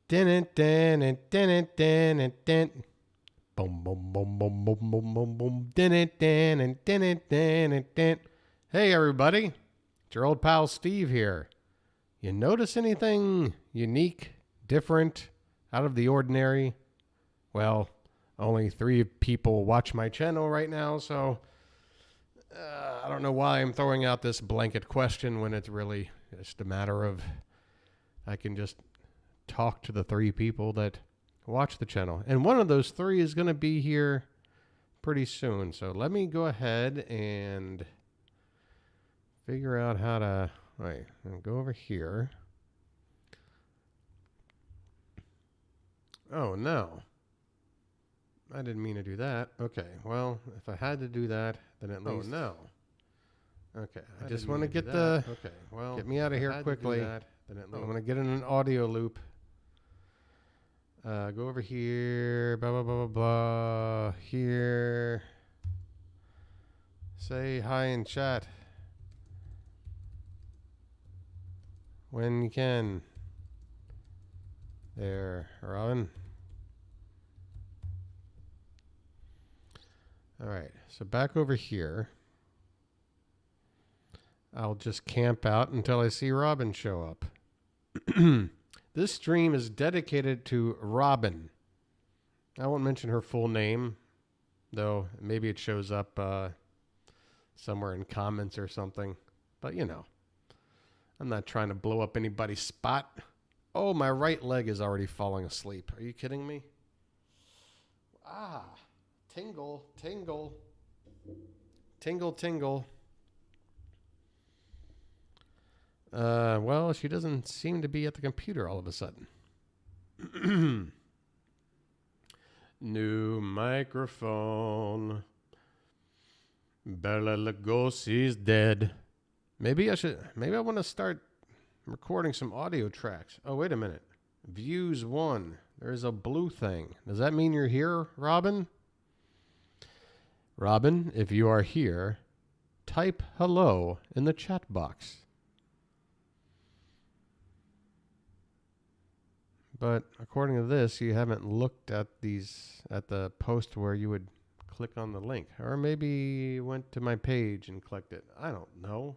Din it, din it, din it, din it, din. Boom, boom, boom, boom, boom, boom, boom, boom. Din it, din it, din it, din it, din. Hey, everybody. It's your old pal Steve here. You notice anything unique, different, out of the ordinary? Well, only 3 people watch my channel right now, so I don't know why I'm throwing out this blanket question when it's really just a matter of I can just talk to the 3 people that watch the channel. And one of those 3 is going to be here pretty soon. So let me go ahead and figure out how to... Wait, I'll go over here. Oh, no. I didn't mean to do that. Okay, well, if I had to do that, then at least... Oh, no. Okay, I just want to get the... Okay, well... Get me out of here quickly. Then at least I'm going to get in an audio loop. Go over here, blah, blah, blah, blah, blah, here. Say hi in chat. When you can. There, Robin. All right, so back over here. I'll just camp out until I see Robin show up. This stream is dedicated to Robin. I won't mention her full name, though maybe it shows up somewhere in comments or something. But, you know, I'm not trying to blow up anybody's spot. Oh, my right leg is already falling asleep. Are you kidding me? Ah, tingle, tingle. Tingle, tingle. Well, she doesn't seem to be at the computer all of a sudden. New microphone. Bela Lugosi's dead. Maybe I want to start recording some audio tracks. Oh, wait a minute. Views 1. There's a blue thing. Does that mean you're here, Robin? Robin, if you are here, type hello in the chat box. But according to this, you haven't looked at the post where you would click on the link. Or maybe you went to my page and clicked it. I don't know.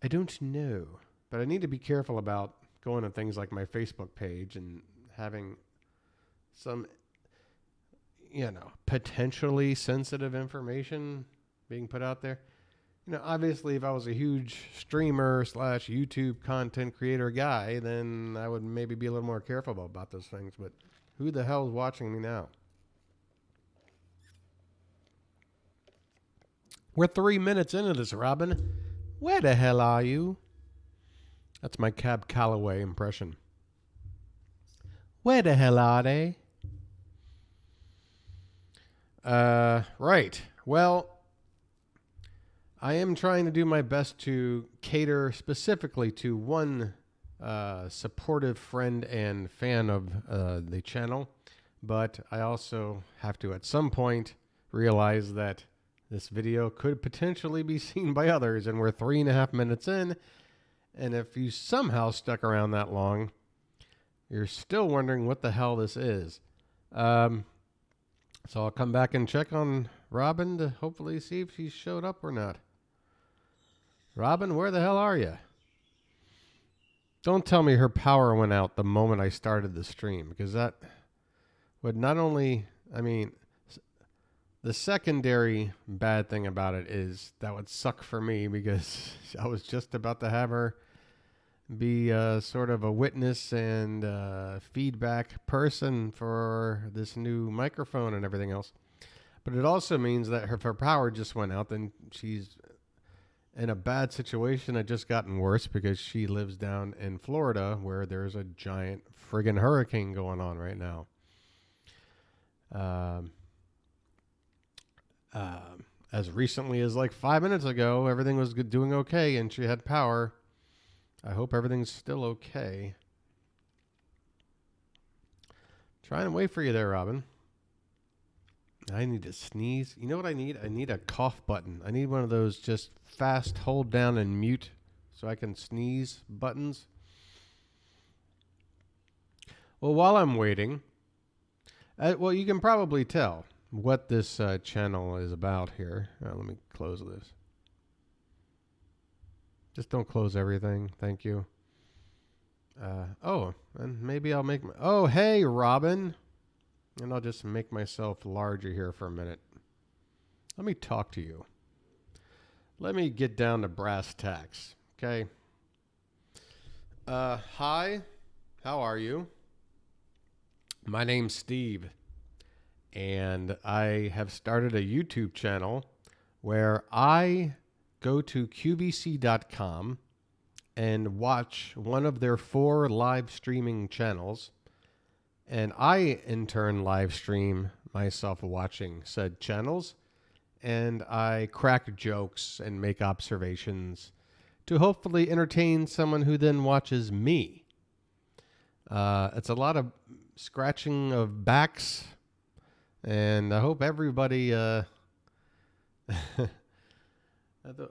I don't know. But I need to be careful about going to things like my Facebook page and having some, you know, potentially sensitive information being put out there. You know, obviously, if I was a huge streamer / YouTube content creator guy, then I would maybe be a little more careful about those things. But who the hell is watching me now? We're 3 minutes into this, Robin. Where the hell are you? That's my Cab Calloway impression. Where the hell are they? Right. Well... I am trying to do my best to cater specifically to one supportive friend and fan of the channel, but I also have to at some point realize that this video could potentially be seen by others, and we're 3.5 minutes in, and if you somehow stuck around that long, you're still wondering what the hell this is. So I'll come back and check on Robin to hopefully see if she showed up or not. Robin, where the hell are you? Don't tell me her power went out the moment I started the stream, because that would not only, I mean, the secondary bad thing about it is that would suck for me because I was just about to have her be sort of a witness and feedback person for this new microphone and everything else. But it also means that if her power just went out, then she's in a bad situation that just gotten worse because she lives down in Florida where there's a giant friggin' hurricane going on right now. As recently as like 5 minutes ago, everything was doing okay and she had power. I hope everything's still okay. Trying to wait for you there, Robin. I need to sneeze. You know what I need? I need a cough button. I need one of those just fast hold down and mute so I can sneeze buttons. Well, while I'm waiting, well, you can probably tell what this channel is about here. Let me close this. Just don't close everything. Thank you. Oh, and maybe I'll make... Oh, hey, Robin. And I'll just make myself larger here for a minute. Let me talk to you. Let me get down to brass tacks, okay? Hi, how are you? My name's Steve, and I have started a YouTube channel where I go to QVC.com and watch one of their 4 live streaming channels, and I, in turn, live stream myself watching said channels, and I crack jokes and make observations to hopefully entertain someone who then watches me. It's a lot of scratching of backs, and I hope everybody I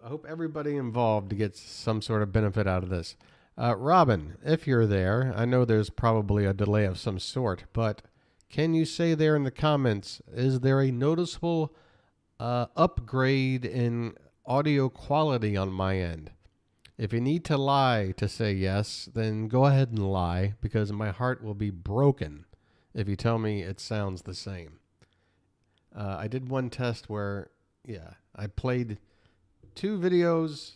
hope everybody involved gets some sort of benefit out of this. Robin, if you're there, I know there's probably a delay of some sort, but can you say there in the comments, is there a noticeable upgrade in audio quality on my end? If you need to lie to say yes, then go ahead and lie, because my heart will be broken if you tell me it sounds the same. I did one test where, I played 2 videos,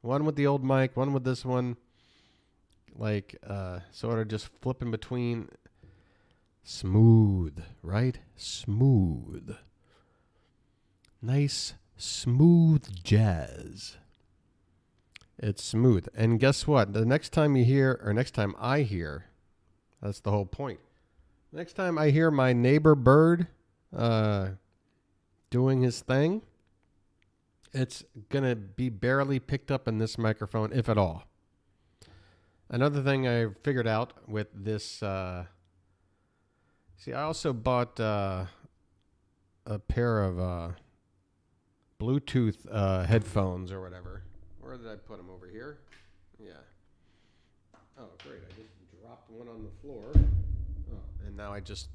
one with the old mic, one with this one, like sort of just flipping between. Smooth, right? Smooth. Nice, smooth jazz. It's smooth. And guess what? The next time you hear, or next time I hear, that's the whole point. Next time I hear my neighbor bird doing his thing, it's going to be barely picked up in this microphone, if at all. Another thing I figured out with this, see, I also bought a pair of Bluetooth headphones or whatever. Where did I put them? Over here? Yeah. Oh, great. I just dropped one on the floor. Oh, and now I just...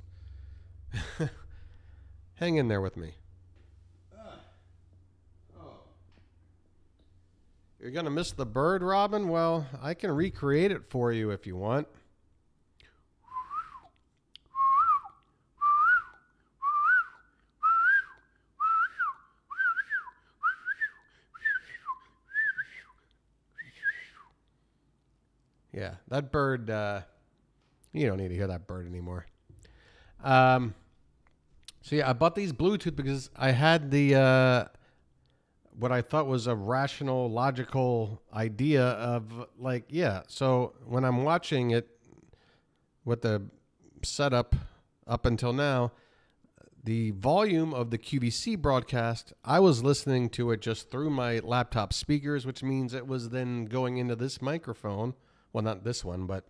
Hang in there with me. You're going to miss the bird, Robin? Well, I can recreate it for you if you want. Yeah, that bird, you don't need to hear that bird anymore. So yeah, I bought these Bluetooth because I had the... what I thought was a rational, logical idea of like, so when I'm watching it with the setup up until now, the volume of the QVC broadcast, I was listening to it just through my laptop speakers, which means it was then going into this microphone. Well, not this one, but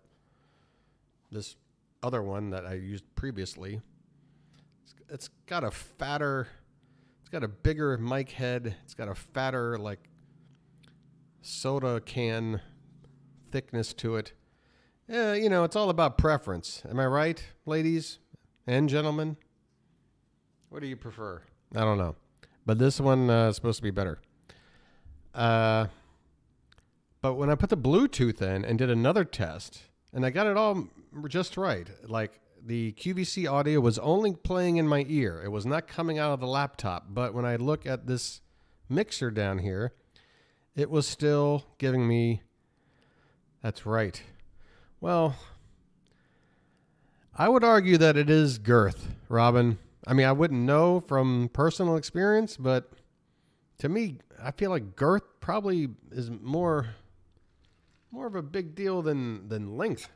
this other one that I used previously. It's got a fatter... It's got a bigger mic head. It's got a fatter, like, soda can thickness to it. Yeah, you know, it's all about preference. Am I right, ladies and gentlemen? What do you prefer? I don't know. But this one is supposed to be better. But when I put the Bluetooth in and did another test, and I got it all just right, like, the QVC audio was only playing in my ear. It was not coming out of the laptop. But when I look at this mixer down here, it was still giving me... That's right. Well, I would argue that it is girth, Robin. I mean, I wouldn't know from personal experience, but to me, I feel like girth probably is more of a big deal than length.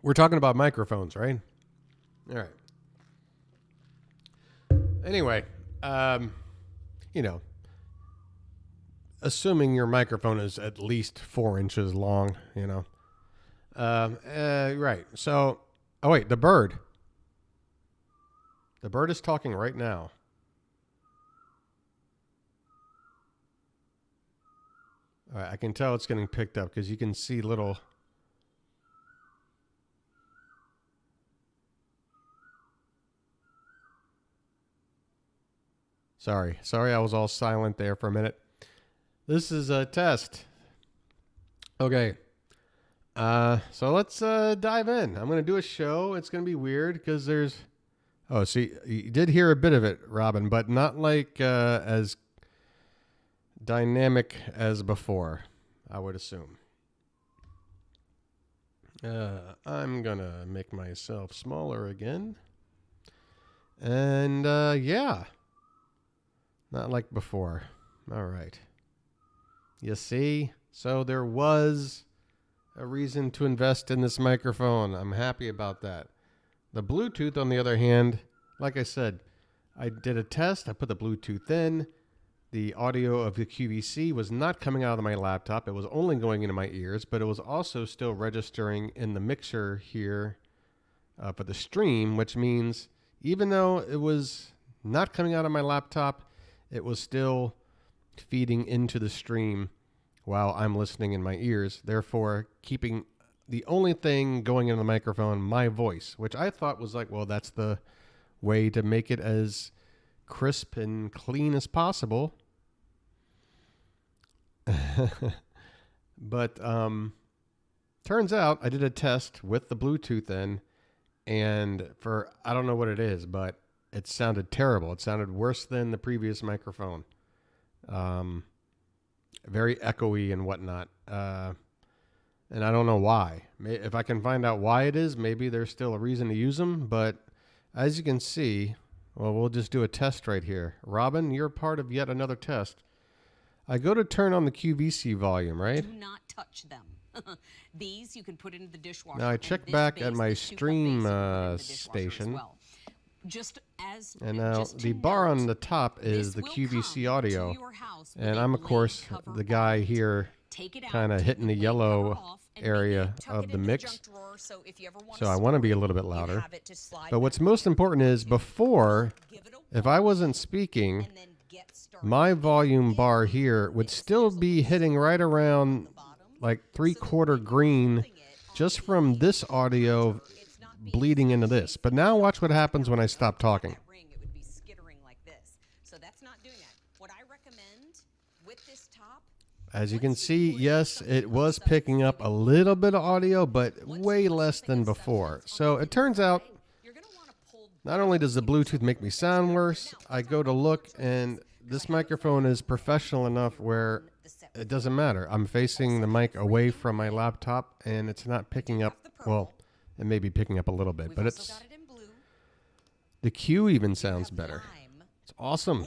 We're talking about microphones, right? All right. Anyway, you know, assuming your microphone is at least 4 inches long, you know. Right. So, oh wait, the bird. The bird is talking right now. All right, I can tell it's getting picked up because you can see little Sorry, I was all silent there for a minute. This is a test. Okay. So let's dive in. I'm gonna do a show. It's gonna be weird because there's. Oh, see, you did hear a bit of it, Robin, but not like as dynamic as before, I would assume. I'm gonna make myself smaller again. And yeah, not like before. All right. You see? So there was a reason to invest in this microphone. I'm happy about that. The Bluetooth, on the other hand, like I said, I did a test. I put the Bluetooth in. The audio of the QVC was not coming out of my laptop. It was only going into my ears, but it was also still registering in the mixer here for the stream, which means even though it was not coming out of my laptop, it was still feeding into the stream while I'm listening in my ears, therefore keeping the only thing going into the microphone, my voice, which I thought was like, well, that's the way to make it as crisp and clean as possible. But turns out I did a test with the Bluetooth in, and for, I don't know what it is, but it sounded terrible. It sounded worse than the previous microphone. Very echoey and whatnot. And I don't know why. If I can find out why it is, maybe there's still a reason to use them. But as you can see, well, we'll just do a test right here. Robin, you're part of yet another test. I go to turn on the QVC volume, right? Do not touch them. These you can put into the dishwasher. Now I check back at my stream station. And now the bar on the top is the QVC audio. And I'm, of course, the guy here kind of hitting the yellow area of the mix. So I want to be a little bit louder. But what's most important is before, if I wasn't speaking, my volume bar here would still be hitting right around like 3/4 green just from this audio bleeding into this. But now watch what happens when I stop talking. It would be skittering like this. So that's not doing that. What I recommend with this top, as you can see, yes, it was picking up a little bit of audio, but way less than before. So it turns out not only does the Bluetooth make me sound worse, I go to look and this microphone is professional enough where it doesn't matter. I'm facing the mic away from my laptop and it's not picking up, well, it may be picking up a little bit, but it's, the Q even sounds better. It's awesome.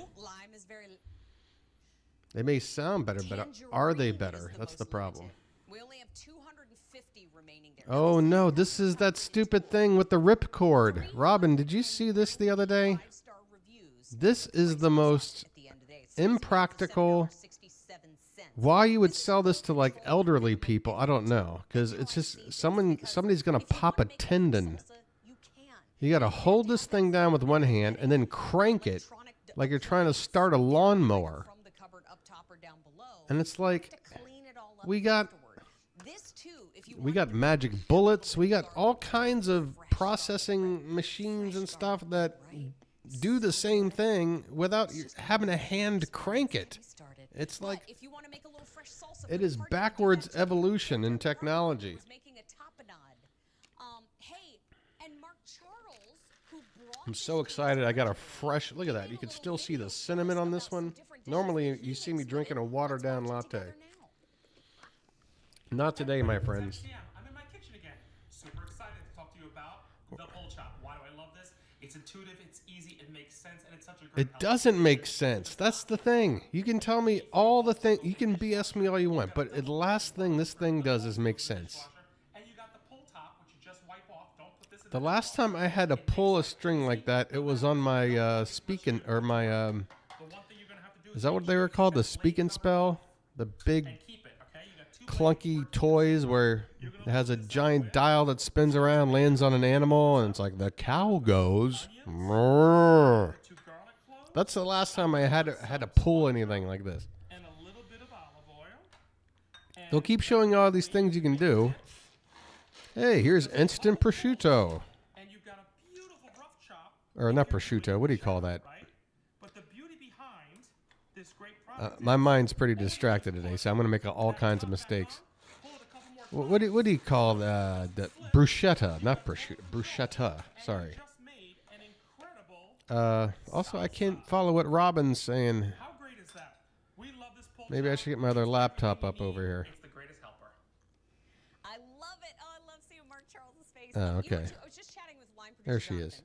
They may sound better, but are they better? That's the problem. we only have 250 remaining there. Oh no, this is that stupid thing with the ripcord. Robin, did you see this the other day? This is the most impractical. Why you would sell this to like elderly people, I don't know, because it's just somebody's gonna pop a tendon. You gotta hold this thing down with one hand and then crank it like you're trying to start a lawnmower. And it's like we got magic bullets, we got all kinds of processing machines and stuff that do the same thing without you having a hand crank it. It's like, it is backwards evolution in technology. I'm so excited. I got a fresh, look at that. You can still see the cinnamon on this one. Normally, you see me drinking a watered down latte. Not today, my friends. I'm in my kitchen again. Super excited to talk to you about the pull chop. Why do I love this? It's intuitive, it's easy, it makes sense, and it's such a great. It doesn't make sense. That's the thing. You can tell me all the thing. You can BS me all you want, but the last thing this thing does is make sense. And you got the pull top, which you just wipe off. Don't put this in The last time I had to pull a string like that, it was on my speaking, or my the one thing you're gonna have to do is that what they were called? The Speak and Spell? The big keep it, okay? You got two clunky toys where it has a giant dial that spins around, lands on an animal, and it's like the cow goes. "Mrrr." two garlic cloves That's the last time I had to pull anything like this. and a little bit of olive oil. They'll keep showing you all these things you can do. Hey, here's instant prosciutto. And you've got a beautiful rough chop. Or not prosciutto, what do you call that? Right? But the beauty behind My mind's pretty distracted today, so I'm going to make all kinds of mistakes. What do you call the bruschetta? Not bruschetta. Bruschetta. Sorry. Also, I can't follow what Robin's saying. How great is that? We love this pull Maybe I chop. should get my other laptop up over here. It's the greatest helper. I love it. Oh, I love seeing Mark Charles's face. Oh, You know okay. what, I was just chatting with line producer There she is.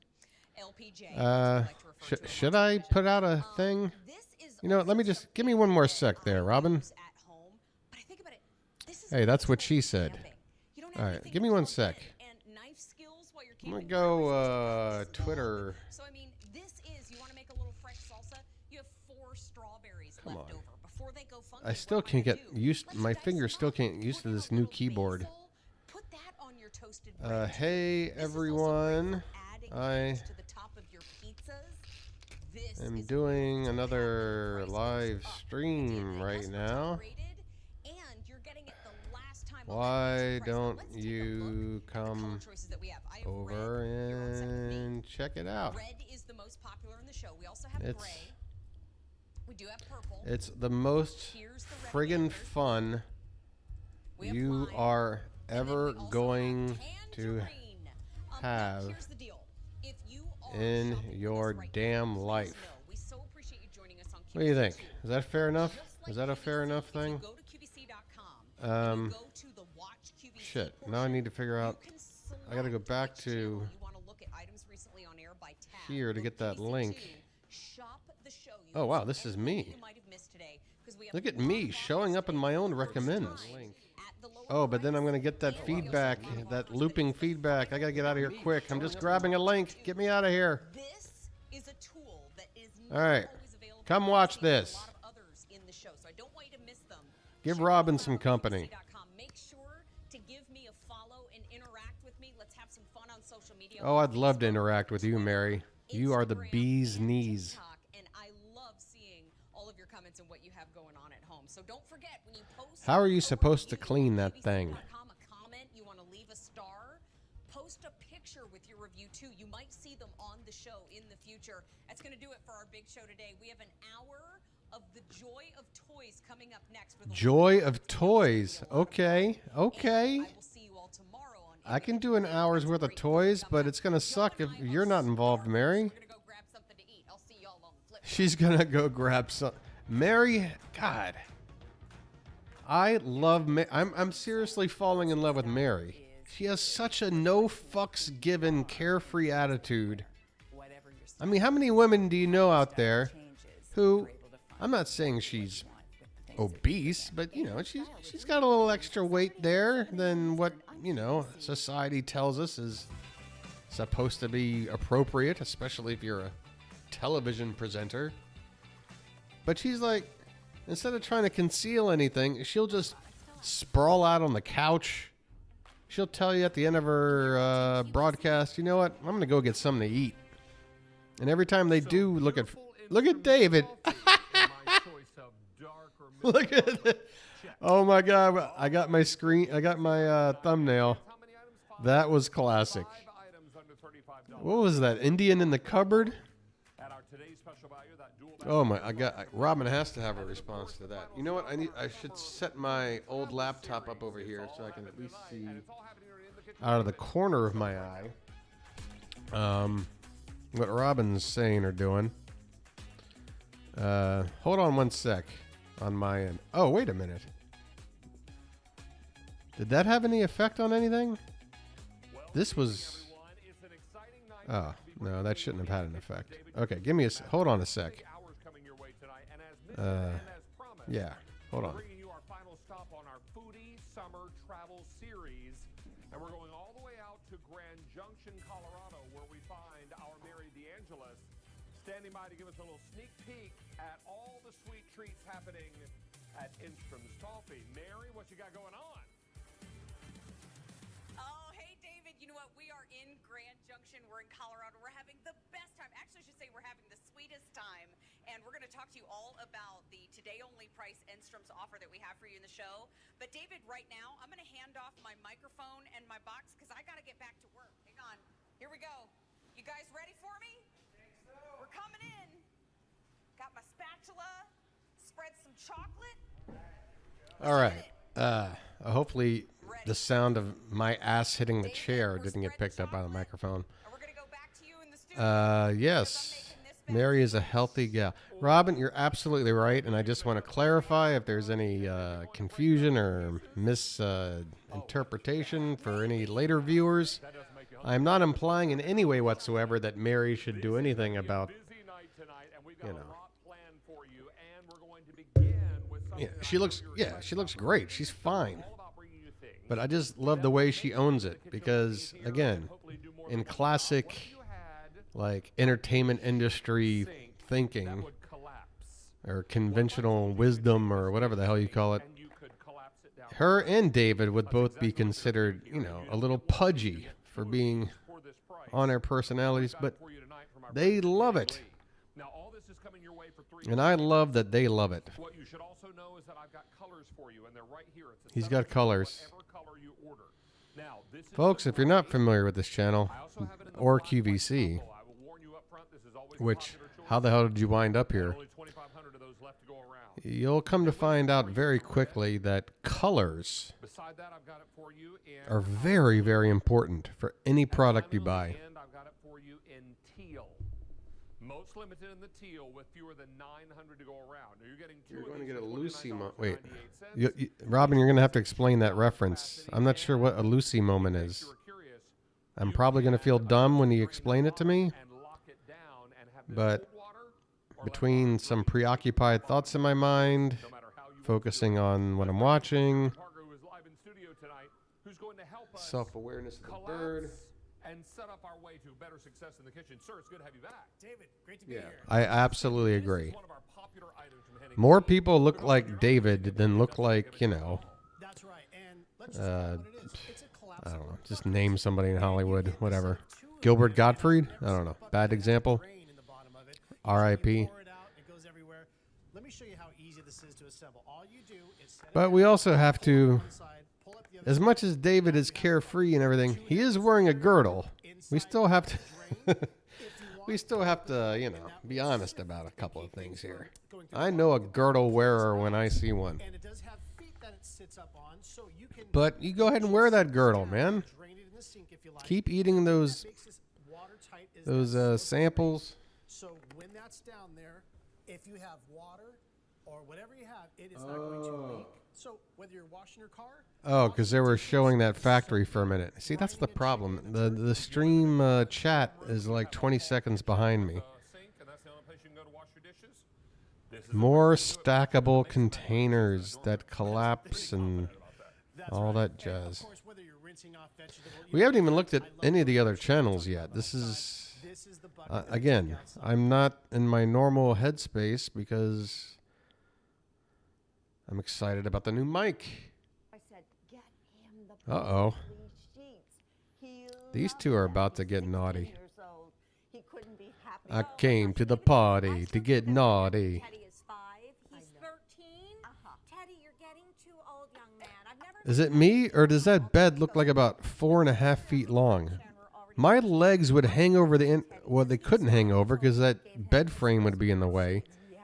Jonathan. LPJ. as I like to refer to him Should on I stage. put out a thing? This is You know what, let me just give me one more sec there, Robin. at home, but I think about it, this is Hey, that's what she also said. camping. You don't have All right, anything give me but one your sec. bed and knife skills while you're I'm gonna camping. go Where is this Twitter. So I mean, this is, you want to make a little fresh salsa, you have 4 strawberries Come left on. over before they go funky. I still What am can't gonna get do? used. Let's My dice fingers them still up, can't get used put to a this new little keyboard. basil, put that on your toasted bread. Hey This is also great everyone, for adding I things to the top of your pizzas. This am is doing great. another Price goes live up. stream It right has been now. upgraded, and you're getting it the last time on that Why price. Now, don't let's take a you look at the color come choices that we have. I have over red here on set with me. and check it out? Red is the most popular in the show. We also have It's- gray. We do have purple. It's the most Here's the red friggin' banners. fun We have you lime, are and then ever we also going have to tangerine. Now, have here's the deal. If you are in shopping with your us right damn now, please life. know we so appreciate you joining us on What do you QVC think? too. Is that fair enough? Just like Is that a fair QVC, enough if you thing? go to QVC.com and you go to the Watch QVC Shit. Now I portion, need to figure you out. can I gotta go select back which channel to you wanna look at items recently on air by tab. here to Go get that QVC2, link. shop the show. You Oh, can wow, see this is anything me. that you might have missed today, 'cause we have Look at a lot me of showing offers up in today my for own the first recommends. time at the lower Oh, but then I'm gonna price, get that and we also feedback, have a lot of that offers looping you can feedback. I gotta get out of here quick. I'm just grabbing a link. Get me out of here. This is a tool that is All not right. always available Come on watch TV. There are this. a lot of others in the show, so I don't want you to miss them. Give Check Robin us some out on company. QVC.com. Make sure to give me a follow and interact with me. Let's have some fun on social media. Oh, on I'd love to Facebook, interact with you, Twitter, Mary. You are the Instagram, bee's and knees. TikTok, and I love seeing all of your comments and what you have going on at home. So don't forget, when you post How are you a supposed to review clean on that thing? QVC.com, a comment, you want to leave a star, post a picture with your review too. You might see them on the show in the future. That's going to do it for our big show today. We have an hour of the Joy of Toys coming up next. With a Joy little of Toys. Okay. Okay. and I will see you all tomorrow on I can Internet do an Today. hour's It's worth of great toys, stuff. but it's gonna Joe suck and if I you're are not involved, starving, Mary. so we're gonna go grab something to eat. I'll see y'all on Flip. She's gonna go grab some. Mary, God, I love. I'm seriously falling in love with Mary. She has such a no fucks given, carefree attitude. I mean, how many women do you know out there who? I'm not saying she's obese, but you know, she's got a little extra weight there than what society tells us is supposed to be appropriate, especially if you're a television presenter. But she's like, instead of trying to conceal anything, she'll just sprawl out on the couch. She'll tell you at the end of her broadcast, you know what? I'm going to go get something to eat. And every time they do, look at David. Look at it. Oh my God. I got my screen. I got my thumbnail. That was classic. What was that? Indian in the cupboard? Oh my! Robin has to have a response to that. You know what? I should set my old laptop up over here so I can at least see out of the corner of my eye what Robin's saying or doing. Hold on one sec on my end. Oh, wait a minute. Did that have any effect on anything? This was. Oh no, that shouldn't have had an effect. Okay, give me a. Hold on a sec. Yeah, hold on. Bringing you our final stop on our foodie summer travel series, and we're going all the way out to Grand Junction, Colorado, where we find our Mary DeAngelis standing by to give us a little sneak peek at all the sweet treats happening at Instrum's Toffee. Mary, what you got going on? Oh, hey, David. You know what? We are in Grand Junction. We're in Colorado. We're having the best time. Actually, I should say we're having the sweetest time. And we're going to talk to you all about the today-only price Enstrom's offer that we have for you in the show. But, David, right now, I'm going to hand off my microphone and my box because I got to get back to work. Hang on. Here we go. You guys ready for me? I think so. We're coming in. Got my spatula, spread some chocolate. All right. Hopefully the sound of my ass hitting the chair didn't get picked up by the microphone. And we're gonna go back to you in the studio. Yes. Mary is a healthy gal. Robin, you're absolutely right, and I just want to clarify if there's any confusion or misinterpretation for any later viewers. I'm not implying in any way whatsoever that Mary should do anything about, you know. Yeah, she looks great. She's fine. But I just love the way she owns it because, again, in classic like entertainment industry thinking or conventional wisdom or whatever the hell you call it, her and David would both be considered, you know, a little pudgy for being on-air personalities, but they love it. And I love that they love it. What you should also know is that I've got colors for you, and they're right here. It's He's got colors. whatever color you order. Now, this is Folks, if you're not familiar with this channel I also have it in the or black and white QVC, combo. I will warn you up front, this is always a which, popular choice. how the hell did you wind up here? Only 2,500 of those left to go around. You'll come to find out very quickly that colors Beside that, I've got it for you in are very, very important for any product you buy. And I've got it for you in teal. Most limited in the teal with fewer than 900 to go around. Now you're getting two You're of going to these get a for Lucy moment. $49.98. Wait, Robin, you're going to have to explain that reference. I'm not sure what a Lucy moment In case is. you were curious, I'm probably going to feel dumb when you explain it to me, and lock it down and have this but cold water or between some preoccupied thoughts in my mind, no matter how you focusing on what I'm watching, Parker, who is live in studio tonight, who's going to help us self-awareness of the bird. collapse and set up our way to better success in the kitchen. Sir, it's good to have you back. David, great to be Yeah, here. I absolutely agree. This is one of our popular items from Henning. More people look like David than look like, you know, That's right. And let's just call it what it is. It's a I collapsible don't know, just bucket. name somebody in Hollywood, You get whatever. this two of Gilbert them, Gottfried? and I don't know. bucket Bad has example. drain in the bottom of it. R.I.P.. You pour it out, it goes everywhere. Let me show you how easy this is to assemble. All you do is set it But down, we also have pull it to, one side, pull up the other as side, much as David is carefree and everything, he is wearing a girdle. We inside still have to, drain. If you want we still have to, you know, that be will honest sip about a couple of keep things here. going through I the know a bottom. girdle wearer when I see one. And it does have feet that it sits up on, so you can But you go ahead and wear that girdle, man. drain it in the sink if you like. Keep eating those Makes this watertight is that silicone samples. So when that's down there, if you have water or whatever you have, it is not going to leak. So whether you're washing your car, Oh, because they were showing that factory for a minute. See, that's the problem. The stream chat is like 20 seconds behind me. Sink, and that's the only place you can go to wash your dishes. This is More stackable containers that collapse and that's all right. that And jazz. of course, whether you're rinsing off vegetable, We haven't even looked at any of the other channels yet. This is, this is the bucket that you again, take outside. I'm not in my normal headspace because I'm excited about the new mic. I said, get him the Uh-oh. police sheets. He These loves two are them. about to get 16 naughty. years old. He couldn't be happy. I came to the party to get naughty. Teddy is 5. He's 13. Teddy, you're getting too old, young man. I've never. Is it me, or does that bed look like about 4.5 feet long? My legs would hang over the well, they couldn't hang over because that bed frame would be in the way.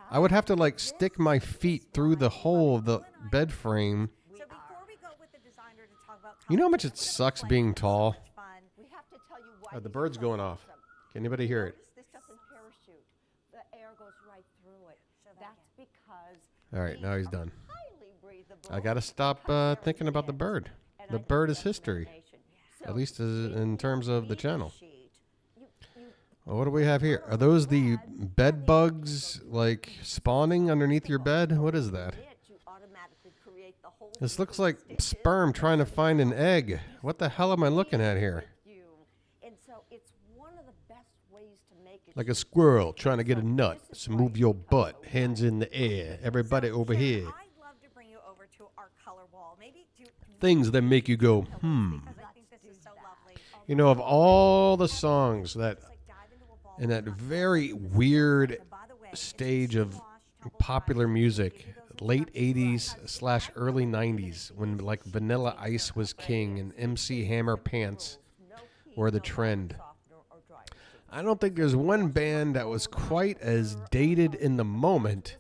I would have to like stick my feet through the hole of the bed frame. So before we go with the designer to talk about, You know how much colors, it we're gonna sucks play being so tall? much fun. We have to tell you why. The these bird's are going so off. awesome. Can anybody hear it? Notice this doesn't parachute. The air goes right through it. That's because All right, now he's done. highly breathable. I gotta stop thinking about the bird. And The I can bird is give you history, information. at So least in terms of the channel. sheet. You Well, what do we have here? Are those the bed bugs like spawning underneath your bed? What is that? it, you automatically create the whole This looks little like stitches sperm trying to find an egg. What the hell am I looking at here? with you. And so it's one of the best ways to make it Like a squirrel trying to get a nut. So move your butt, hands in the air. Everybody over here. I'd love to bring you over to our color wall. Maybe do Things that make you go, because I think this is so lovely. You know, of all the songs that Like dive into a ball. in that very weird stage of popular music, late 80s / early 90s, when like Vanilla Ice was king and MC Hammer Pants were the trend. I don't think there's one band that was quite as dated in the moment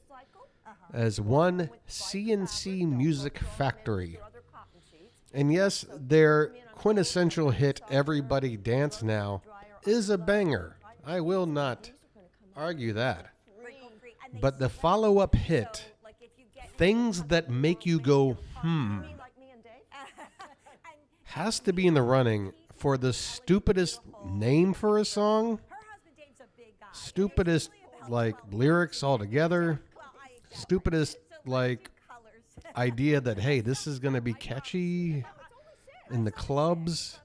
as one CNC Music Factory. And yes, their quintessential hit, Everybody Dance Now, is a banger. I will not argue that. But the follow-up hit, Things That Make You Go, has to be in the running for the stupidest name for a song, stupidest, like, lyrics altogether, stupidest, like, idea that, hey, this is going to be catchy in the clubs.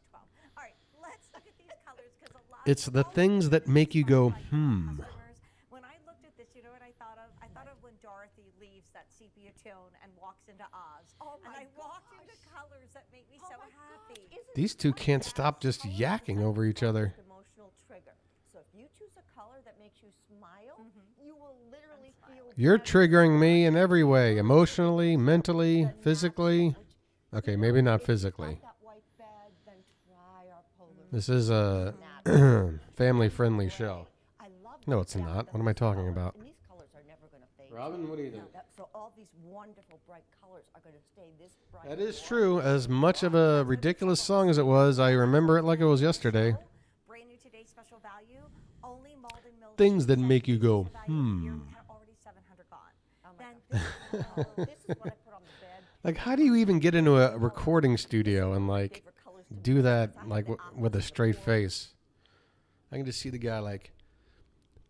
It's the things that make you go, When I looked at this, you know what I thought of? I thought of when Dorothy leaves that sepia tone and walks into Oz. And I walked into colors that make me so happy. These two can't stop just yakking over each other. Emotional trigger. So if you choose a color that makes you smile, you will literally feel. You're triggering me in every way, emotionally, mentally, physically. Okay, maybe not physically. That white bed, then try our polar. This is a family-friendly show. I love No, it's not. What am I talking about? And these colors are never going to fade. Robin, what do you think? So all these wonderful bright colors are going to stay this bright. That is true. As much of a ridiculous song as it was, I remember it like it was yesterday. Brand new today special value. Only Malden Mills. Things that make you go, Already 700 gone. Oh my God. This is what I put on the bed. Like, how do you even get into a recording studio and, like, do that, like, with a straight face? I can just see the guy, like,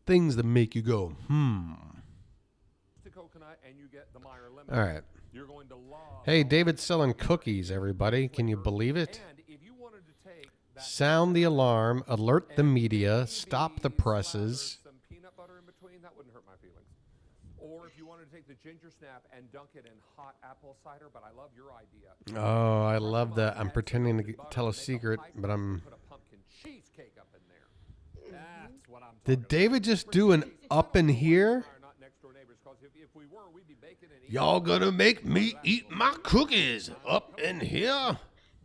things that make you go, To coconut and you get the Meyer lemon. All right. You're going to love. Hey, David's selling cookies, everybody. Can you believe it? And if you wanted to take that Sound the alarm, alert the media, stop the presses. some peanut butter in between, that wouldn't hurt my feelings. Or if you wanted to take the ginger snap and dunk it in hot apple cider, but I love your idea. Oh, I love that. I'm pretending to tell a secret, but I'm... Put a pumpkin cheesecake up in there. That's what I'm Did David just do an up in here? Are not next door neighbors, 'cause if we were, we'd be baking and eating. Y'all gonna make me eat my cookies up in here?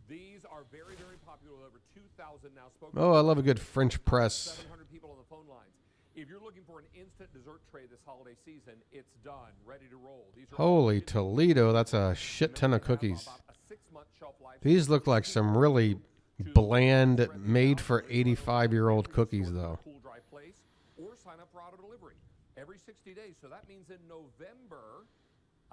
These are very, very popular. Over 2,000 now spoken. Oh, I love a good French press. 700 people on the phone lines. If you're looking for an instant dessert tray this holiday season, it's done, ready to roll. These are Holy Toledo, that's a shit ton of cookies. about a 6-month shelf life. These look like some really bland, made for 85-year-old cookies, though. Cool, dry place, or sign up for auto delivery every 60 days. So that means in November,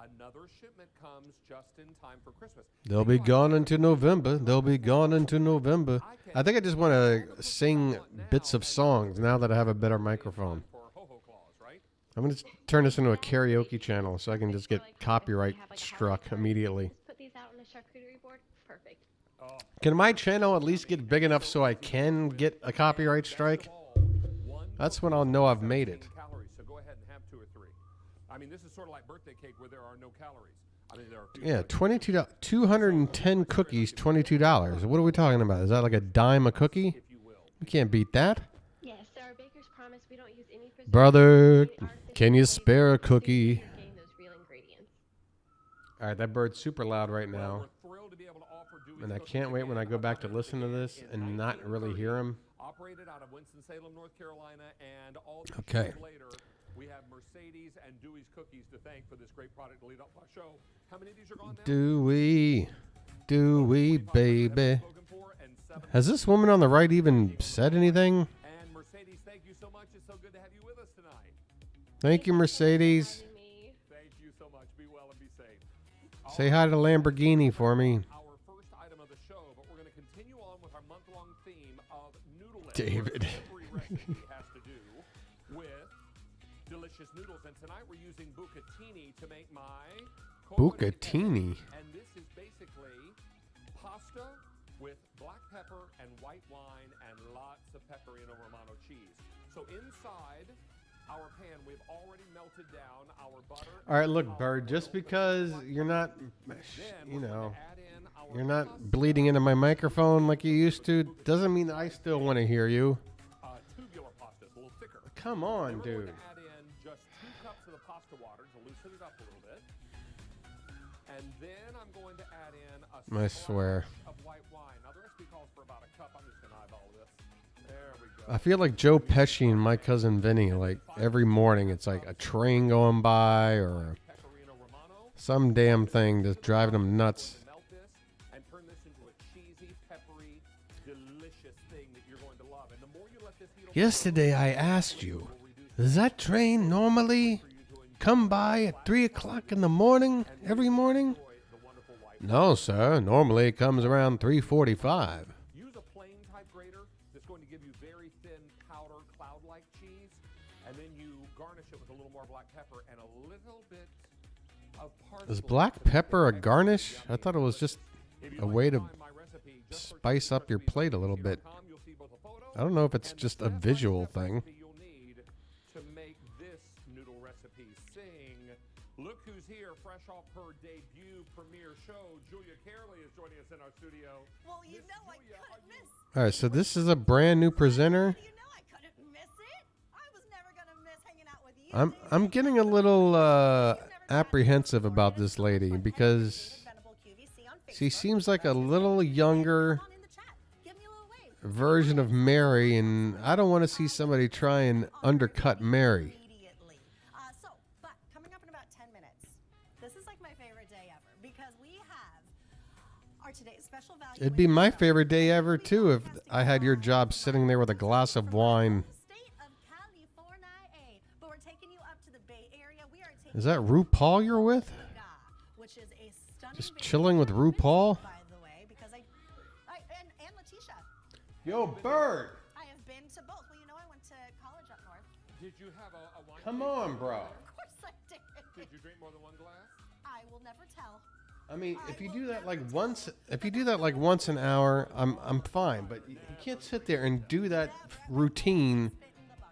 another shipment comes just in time for Christmas. They'll be gone into November. They'll be gone into November. I think I just want to sing bits of songs now that I have a better microphone. For Ho-Ho Claus, right? I'm going to turn this into a karaoke channel so I can just get copyright struck immediately. Put these out on the charcuterie board. Perfect. Can my channel at least get big enough so I can get a copyright strike? That's when I'll know I've made it. Calories, so go ahead and have 2 or 3. I mean, this is sort of like birthday cake where there are no calories. I mean, there are Yeah, $22, 210 cookies, $22. What are we talking about? Is that like a dime a cookie? if you will. You can't beat that. Yes, so our bakers promise we don't use any preservatives. Brother, We are can you physically spare a able to cookie? gain those real ingredients. All right, that bird's super loud right now. We're thrilled to be able to offer Dewey's And I Cookies can't wait when I again. go back to listen to this and not really hear him. Operated out of Winston-Salem, North Carolina, and all these Okay. years later, we have Mercedes and Dewey's Cookies to thank for this great product to lead up our show. How many of these are gone now? Dewey, baby. Spoken for, and 7 Has this woman on the right even said anything? And Mercedes, thank you so much. It's so good to have you with us tonight. Thank you, Mercedes. Having me. Thank you so much. Be well and be safe. Say hi to Lamborghini for me. Our first item of the show, but we're going to continue on with our month-long theme of noodling. David. Every recipe has to do with delicious noodles, and tonight we're using bucatini to make my Bucatini. And this is basically pasta with black pepper and white wine and lots of Pecorino Romano cheese. So inside our pan, we've already melted down our butter. All right, look, Bird, just because you're not, you know, you're not bleeding into my microphone like you used to, doesn't mean that I still want to hear you. Tubular pasta, it's a little thicker. Come on, Then we're going dude. to add in just 2 cups of the pasta water to loosen it up a little bit. And then I'm going to add in a I splash swear. of white wine. Now the recipe calls for about a cup. I'm just going to eyeball this. There we go. I feel like Joe Pesci and my cousin Vinny. Like every morning, it's like a train going by or Some damn thing just driving them nuts. Melt this and turn this into a cheesy, peppery, delicious thing that you're going to love. And the more you let this heat over, Yesterday I asked you, does that train normally come by at 3 o'clock in the morning every morning? No, sir. Normally it comes around 3:45. use a plain type grater that's going to give you very thin powder cloud-like cheese, and then you garnish it with a little more black pepper and a little bit of parsley. Is black pepper a garnish? I thought it was just a way to spice up your plate a little bit. I don't know if it's just a visual thing. You'll need to make this noodle recipe sing. Look who's here, fresh off her debut premiere show. Julia Carely is joining us in our studio. Well, you know I couldn't miss. All right, so this is a brand new presenter. You know I couldn't miss it. I was never gonna miss hanging out with you. I'm getting a little apprehensive about this lady because she seems like a little younger version of Mary, and I don't want to see somebody try and undercut Mary. Immediately. But coming up in about 10 minutes, this is like my favorite day ever because we have our today's special value. It'd be my favorite day ever too if I had your job sitting there with a glass of wine. State of California, but we're taking you up to the Bay Area. We are taking Is that RuPaul you're with? which is a stunning Just Bay chilling with Area RuPaul? by the way, because and Letitia. Yo, Bird! I have been to both. Well, you know I went to college up north. Did you have a wine? Come on, bro. Of course I did. Did you drink more than one glass? I will never tell. I mean, if you do that like once an hour, I'm fine. But you can't sit there and do that routine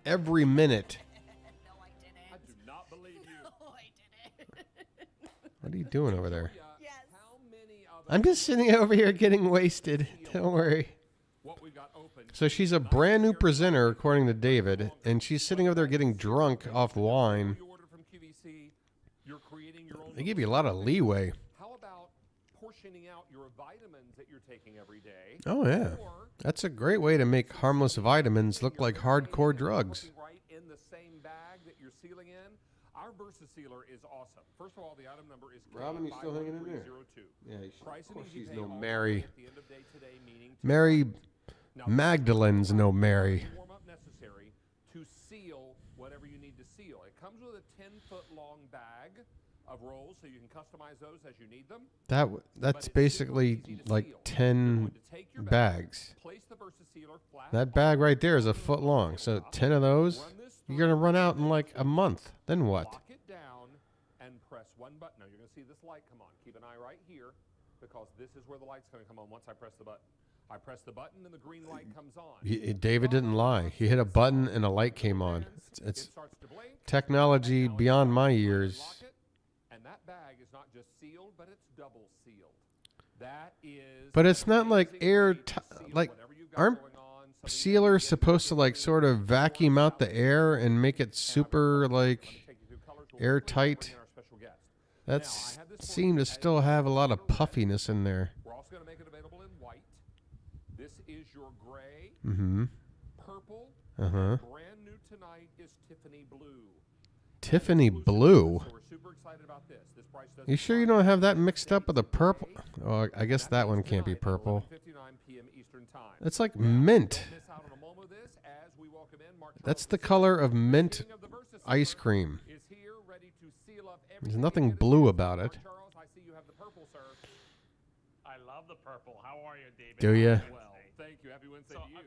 every minute. No, I didn't. I do not believe you. No, I didn't. What are you doing over there? Yes. How many of I'm just sitting over here getting wasted. Don't worry. what we got open? So she's a brand new presenter, according to David, and she's sitting over there getting drunk off wine. You order from QVC, you're creating your own. They give you a lot of leeway. How about portioning out your vitamins that you're taking every day? Oh, yeah. Or That's a great way to make harmless vitamins look like hardcore drugs. looking right in the same bag that you're sealing in. Our Versa Sealer is awesome. First of all, the item number is Robin, you still hanging in there? K51302. Yeah, Price of course and easy she's pay no all the way Mary. at the end of day today, meaning Mary Now, Magdalene's no Mary. warm up necessary to seal whatever you need to seal. It comes with a 10-foot long bag of rolls, so you can customize those as you need them. That's basically like 10 bags. Place the Versa Sealer flat. That bag right there is a foot long. So 10 of those, Run this you're going to run out in like a month. Then what? Lock it down and press one button. Now you're going to see this light come on. Keep an eye right here because this is where the light's going to come on once I press the button. I press the button and the green light comes on. David didn't lie. He hit a button and a light came on. It It's starts to blink. technology Now beyond my lock years. it, and that bag is not just sealed, but it's double sealed. That is. But it's not like amazing air way to ti- seal like, whatever you've got aren't going on, something sealers supposed to like sort of vacuum out the air and make it super like take you through colors. We'll airtight? bring in our special guest. that Now, I have this for seemed you to still have a lot of puffiness in there. We're also going to make it available in white. This is your gray, Mm-hmm. purple. Uh-huh. Brand new tonight is Tiffany blue. Tiffany Exclusive blue. So we're super excited about this. This price doesn't You sure you start don't have that mixed up with a purple? Oh, I guess that one can't be purple. 11:59 p.m. Eastern Time. That's like mint. Don't miss out on a moment of this as we welcome in Mark That's Charles the King, color of mint king of the Versa ice Sealer, cream. is here ready to seal up There's everything nothing in blue it. about Mark it. Charles, I see you have the purple, sir. I love the purple. How are you, David? Do ya? Well, Thank you. Happy Wednesday so to you.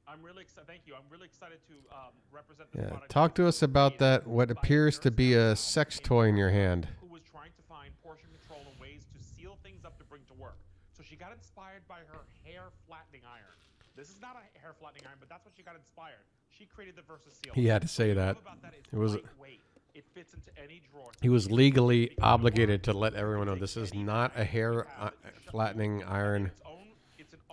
I'm really excited. Thank you. I'm really excited to represent this Yeah. product. Talk to us about that, what appears to be a sex toy in your hand. Who was trying to find portion control and ways to seal things up to bring to work. So she got inspired by her hair flattening iron. This is not a hair flattening iron, but that's what she got inspired. She created the Versa Seal. He had to say What I that. love about that is It was- lightweight. It fits into any drawer. He was legally obligated to let everyone know this is not a hair flattening iron.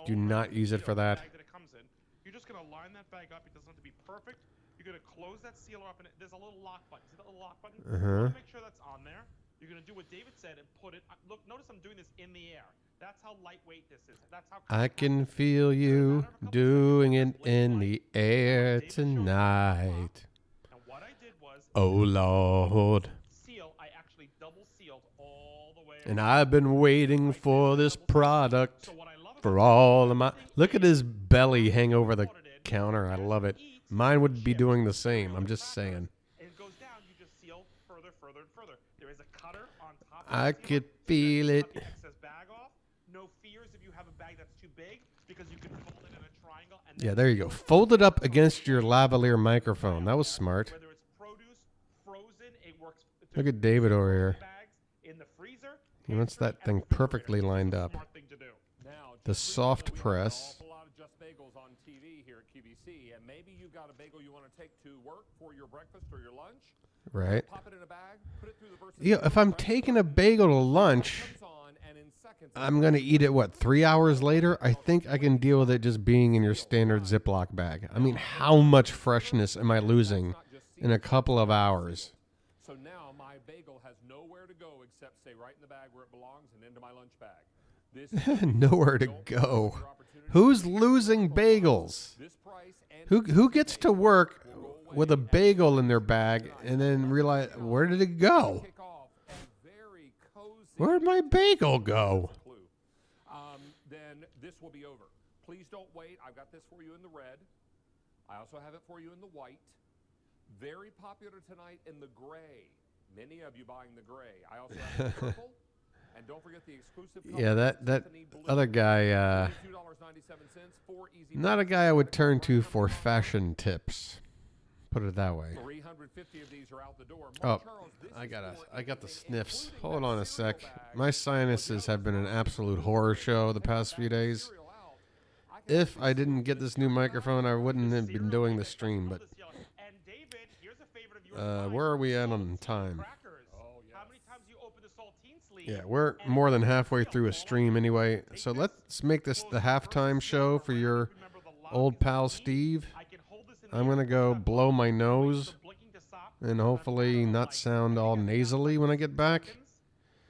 Do not use it for that. Bag that it comes in. You're just gonna line that bag up. It doesn't have to be perfect. You're gonna close that sealer up, and there's a little lock button. See that little lock button? You wanna make sure that's on there. You're gonna do what David said and put it. Look, notice I'm doing this in the air. That's how lightweight this is. That's how. I can feel you doing it in the air tonight. And what I did was Oh Lord. seal. I actually double sealed sealed all the way. And I've been waiting for this product So what I love for about all of my... Look at his belly hang over the counter. I love it. Mine would be doing the same. I'm just saying. and it goes down, you just seal further and further. There is a cutter on top of I the seal, could so feel you it. cut the excess bag off. No fears if you have a bag that's too big, because you can fold it in a triangle. And Yeah, there you go. Fold it up against your lavalier microphone. That was smart. Whether it's produce, frozen, it works. Look at David over here. Bags in the freezer. He wants that pantry, thing and refrigerator. perfectly It's a lined up. smart thing to do. Now, The just soft recently, we have press. An awful lot of Just Bagels on TV here at QVC, and maybe you've got a bagel you want to take to work for your breakfast or your lunch. Right? Pop it in a bag, put it through the Versa Yeah, if I'm taking a bagel to lunch, comes on, and in seconds, I'm going to eat it, what, 3 hours later? I think I can deal with it just being in your standard Ziploc bag. I mean, how much freshness am I losing in a couple of hours? So now my bagel has nowhere to go except stay right in the bag where it belongs and into my lunch bag. This Nowhere to go. Who's losing bagels? this price and Who gets to work with a bagel in their bag and then realize, where did it go? kick off a very cozy Where'd my bagel go? clue. Then this will be over. Please don't wait. I've got this for you in the red. I also have it for you in the white. Very popular tonight in the gray. Many of you buying the gray. I also have the purple. And don't forget the exclusive color, Yeah, that Tiffany blue. other guy, $22.97, 4 easy not a guy I would turn to for fashion tips. Put it that way. 350 of these are out the door. Oh, Mark Charles, this I is got the for sniffs. including Hold that on a cereal sec. bag. My sinuses have been an absolute horror show the past few days. Cereal out. I can If I didn't get this new microphone, I wouldn't have been doing the stream. But And David, here's a favorite of yours. where are we at on time? Crackers. How many times you open the saltine sleeve? Yeah, we're more than halfway through a stream anyway. So let's make this the halftime show for your old pal Steve. I can hold this in I'm the gonna air, go put blow my nose the blinking to stop, and hopefully not sound all nasally when I get back.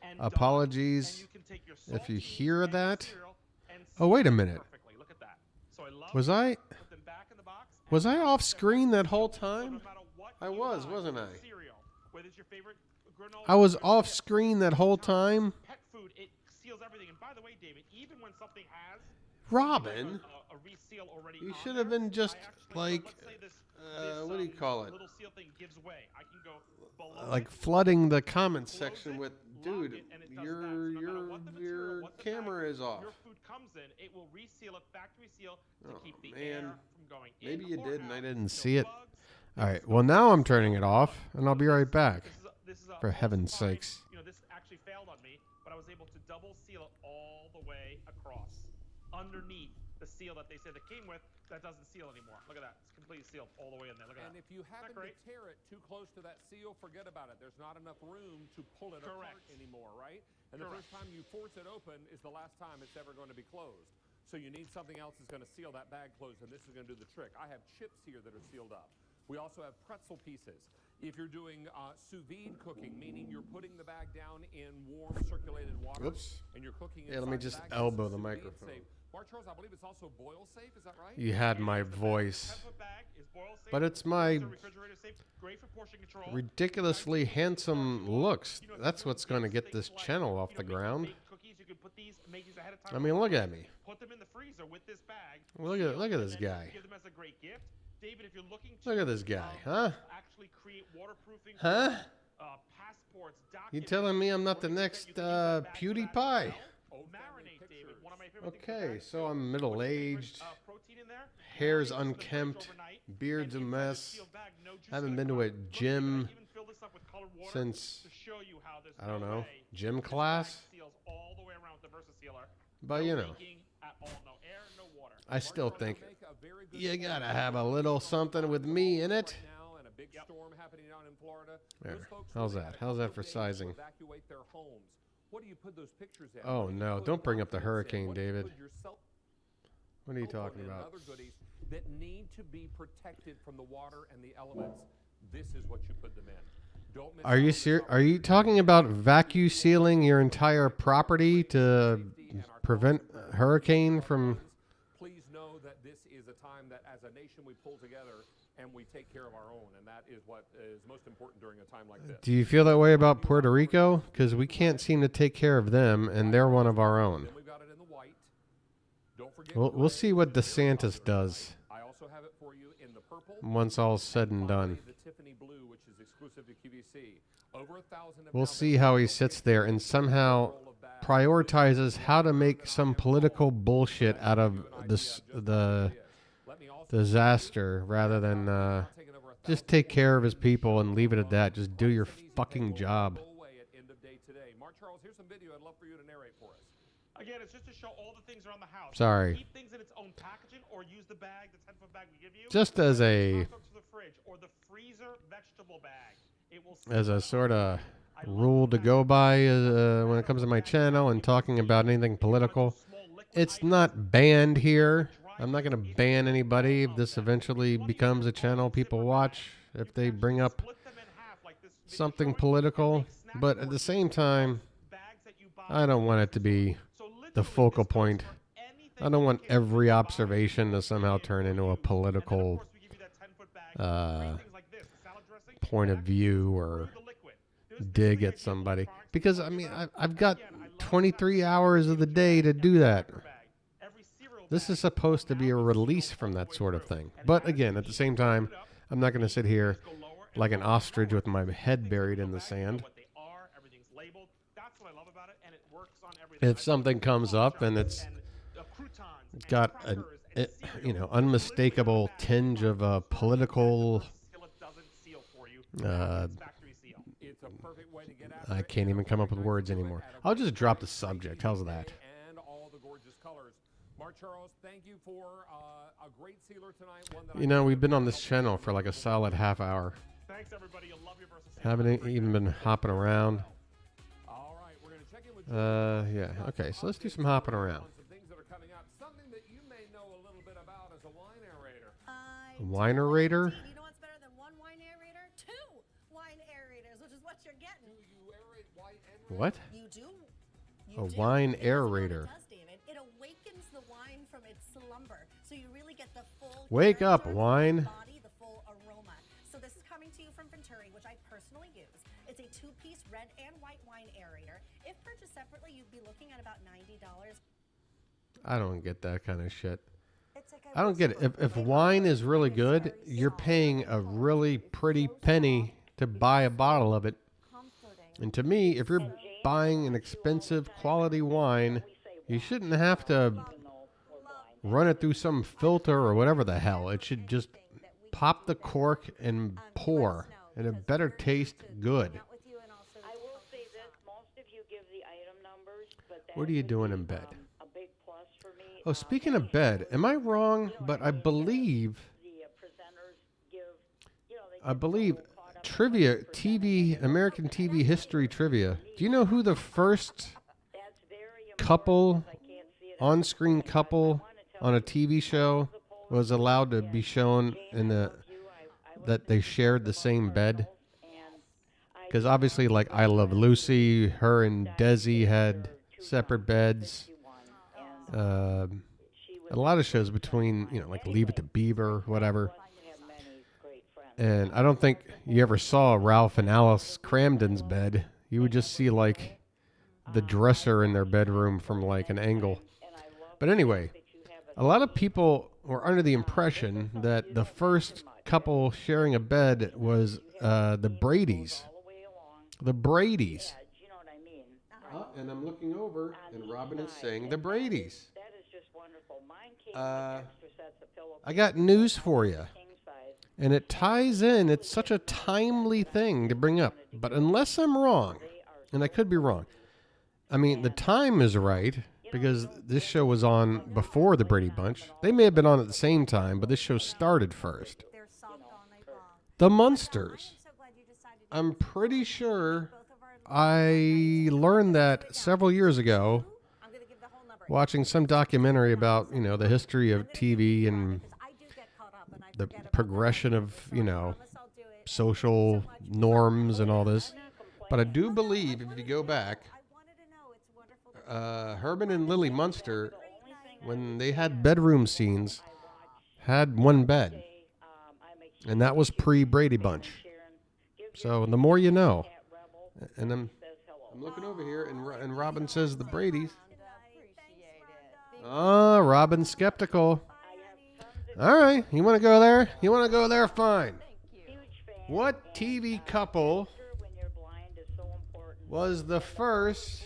and done. Apologies And you can take your if you saltines hear and that. cereal and Oh, wait a seal them minute. perfectly. Look at that. So I love Was I put them back in the box, and was I off they're screen that perfect. whole So time? no matter what I you was, buy, wasn't I? Cereal, whether it's your favorite granola, I was whether it's off pet screen food, that whole time. Pet food, it seals everything. And by the way, David, even when something has Robin, a reseal already you on should have there, been just I actually, like, let's say this, what do you call it? Little seal thing gives way. I can go below like it, flooding the comment close section it, with, lock dude, it, and it does your that. So no matter what the material, your what the camera bag is off. Your food comes in, it will reseal it, factory seal, to Oh, keep the man. air from going in. Maybe you or did and I out. didn't No see it. bugs. All right, well now I'm turning it off, and I'll be right back. This is a For heaven's falsified- sakes. You know, this actually failed on me, but I was able to double seal it all the way across, underneath the seal that they said it came with. That doesn't seal anymore. Look at that; it's completely sealed all the way in there. Look at And that. if you happen to great? tear it too close to that seal, forget about it. There's not enough room to pull it apart Correct. anymore, right? And the Correct. first time you force it open is the last time it's ever going to be closed. So you need something else that's going to seal that bag closed, and this is going to do the trick. I have chips here that are sealed up. We also have pretzel pieces. If you're doing sous vide cooking, meaning you're putting the bag down in warm circulated water, Whoops. and you're cooking Yeah, let me inside the just bag, this elbow is the sous vide microphone. safe. Mark Charles, I believe it's also boil safe. Is that right? You had my voice. 10-foot bag is boil safe, But it's my freezer, refrigerator safe, great for portion control. ridiculously handsome looks. That's what's going to get this channel off the ground. Cookies, you can put these, make these ahead of time. I mean, look at me. Put them in the freezer with this bag. Look at this and then guy. Give them as a great gift, David. If you're looking to Look at this guy, huh? actually create waterproofing, Huh? passports, You documents. telling me I'm not the or anything next that you can use that bag for that PewDiePie? as well. Marinate, David. One of my favorite things Okay, with so bags. I'm Put your middle-aged. favorite, protein in there, Hair's marinate it in the fridge unkempt, overnight, beard's a and inside the mess. sealed bag, no juice Haven't gonna been to come a out. Look, gym David, I even fill this up with colored water since, to show you how there's I don't no know, way gym this bag class. seals all the way around with the VersaSealer. But No you know, leaking at all, no air, no water. I still think Make a very good you point. gotta have a little something with me in it. Right now, and a big storm happening down in Florida. There. Those folks How's really that? had a How's that couple for of days to sizing? evacuate their homes. What do you put those pictures in? Oh, What do you no, put don't bring up the documents in? hurricane, What do you David. put your cell What are you phone talking in and about? Other goodies that need to be protected from the water and the elements. This is what you put them in. Don't miss Are out you on this serious? Are you talking about vacuum sealing your entire property to safety and our prevent common hurricane from? Please know that this is is a time that as a nation we pull together and we take care of our own, and that is what is most important during a time like this. Do you feel that way about Puerto Rico? Because we can't seem to take care of them, and they're one of our own. Then we've got it in the white. Don't forget We'll see what DeSantis does I also have it for you in the purple. once all's said and done. The Tiffany blue, which is exclusive to QVC. Over 1,000 of We'll now see that how he you sits there and somehow prioritizes how to make some political bullshit out of this the let me also disaster rather than taking over just take care of his people and leave it at that. Just do your fucking job. go away at end of day today. Mark Charles, here's some video I'd love for you to narrate for us. Again, it's just to show all the things around the house. Sorry. Keep things in its own packaging, or use the bag, the 10-foot bag we give you. Just as a Toss it to the fridge or the freezer vegetable bag. It will as a sort of rule to go by when it comes to my channel and talking about anything political. It's not banned here. I'm not going to ban anybody if this eventually becomes a channel people watch if they bring up something political. But at the same time, I don't want it to be the focal point. I don't want every observation to somehow turn into a political point of view or dig at somebody. Because, I mean, I've got 23 hours of the day to do that. This is supposed to be a release from that sort of thing. But again, at the same time, I'm not going to sit here like an ostrich with my head buried in the sand. If something comes up and it's got an unmistakable tinge of a political I can't even come up with words anymore. I'll just drop the subject. How's that? And all the gorgeous colors. Mark Charles, thank you for a great sealer tonight. One that You know, we've been on this channel for like a solid half hour. Thanks, everybody. You'll love your versus. Haven't even been hopping around. All right, we're going to check in with Yeah. Okay, so let's do some hopping around. some things that are coming up. Something that you may know a little bit about as a wine aerator. Wine aerator? You know what's better than one wine aerator? Two wine aerators, which is what you're getting. Do you aerate white and What? You do. A wine Here's what aerator. It does, David. It awakens the wine from its slumber, so you really get the full. Wake up, character, wine. the body, the full aroma. So this is coming to you from Venturi, which I personally use. It's a two-piece red and white wine aerator. If purchased separately, you'd be looking at about $90. I don't get that kind of shit. It's like I don't get it. If wine is really good, you're paying a really pretty penny to buy a bottle of it. And to me, if you're buying an expensive quality wine, you shouldn't have to run it through some filter or whatever the hell. It should just pop the cork and pour, and it better taste good. I will say this, most of you give the item numbers, but that What are you would doing be, in bed? A big plus for me. Oh, speaking of bed, am I wrong? But I believe, The presenters give, they I get believe so caught up trivia, TV, American TV history trivia. Do you know who the first that's very couple, I can't see it. on-screen couple on a TV show was allowed to be shown in the that they shared the same bed? Because obviously, like I Love Lucy, her and Desi had separate beds. A lot of shows between, like Leave It to Beaver, whatever. And I don't think you ever saw Ralph and Alice Cramden's bed. You would just see like the dresser in their bedroom from like an angle. But anyway, a lot of people were under the impression that the first couple sharing a bed was the Bradys. The Bradys. You know what I mean? And I'm looking over, and Robin is saying the Bradys. That is just wonderful. Mine came with extra sets of pillow I got news for you. king size. And it ties in. It's such a timely thing to bring up. But unless I'm wrong, and I could be wrong, I mean, the time is right, because this show was on before the Brady Bunch. They may have been on at the same time, but this show started first. They're soft all night long. The Munsters. I'm so glad you decided to I'm pretty sure both of our. I learned that several years ago, I'm going to give the whole number. watching some documentary about, the history of TV and Because I do get caught up and I the forget about progression of, I promise I'll do it. social norms and all this. But I do believe, if you go back, I wanted to know. It's wonderful. Herman and Lily Munster, when they had bedroom scenes, had one bed, Day, I'm and that was pre-Brady Bunch. So the more you know. And I'm looking over here, and Robin says the Bradys. Oh, Robin's skeptical. All right, you want to go there? You want to go there? Fine. What TV couple was the first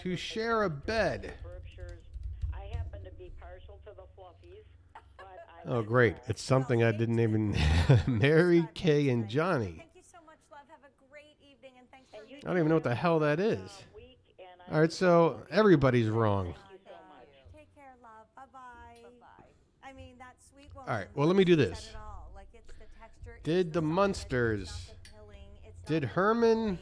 to share a bed? Oh, great. It's something I didn't even... Mary Kay and Johnny. Thank you so much, love. Have a great evening, and thanks for I don't even know what the hell that is. All right, so everybody's wrong. Take care, love. Bye-bye. Bye-bye. I mean, that sweet woman. All right, well, let me do this. said it all. Like, it's the texture, it's Did the softness, Munsters, it's not the pilling, it's not did the Herman filling.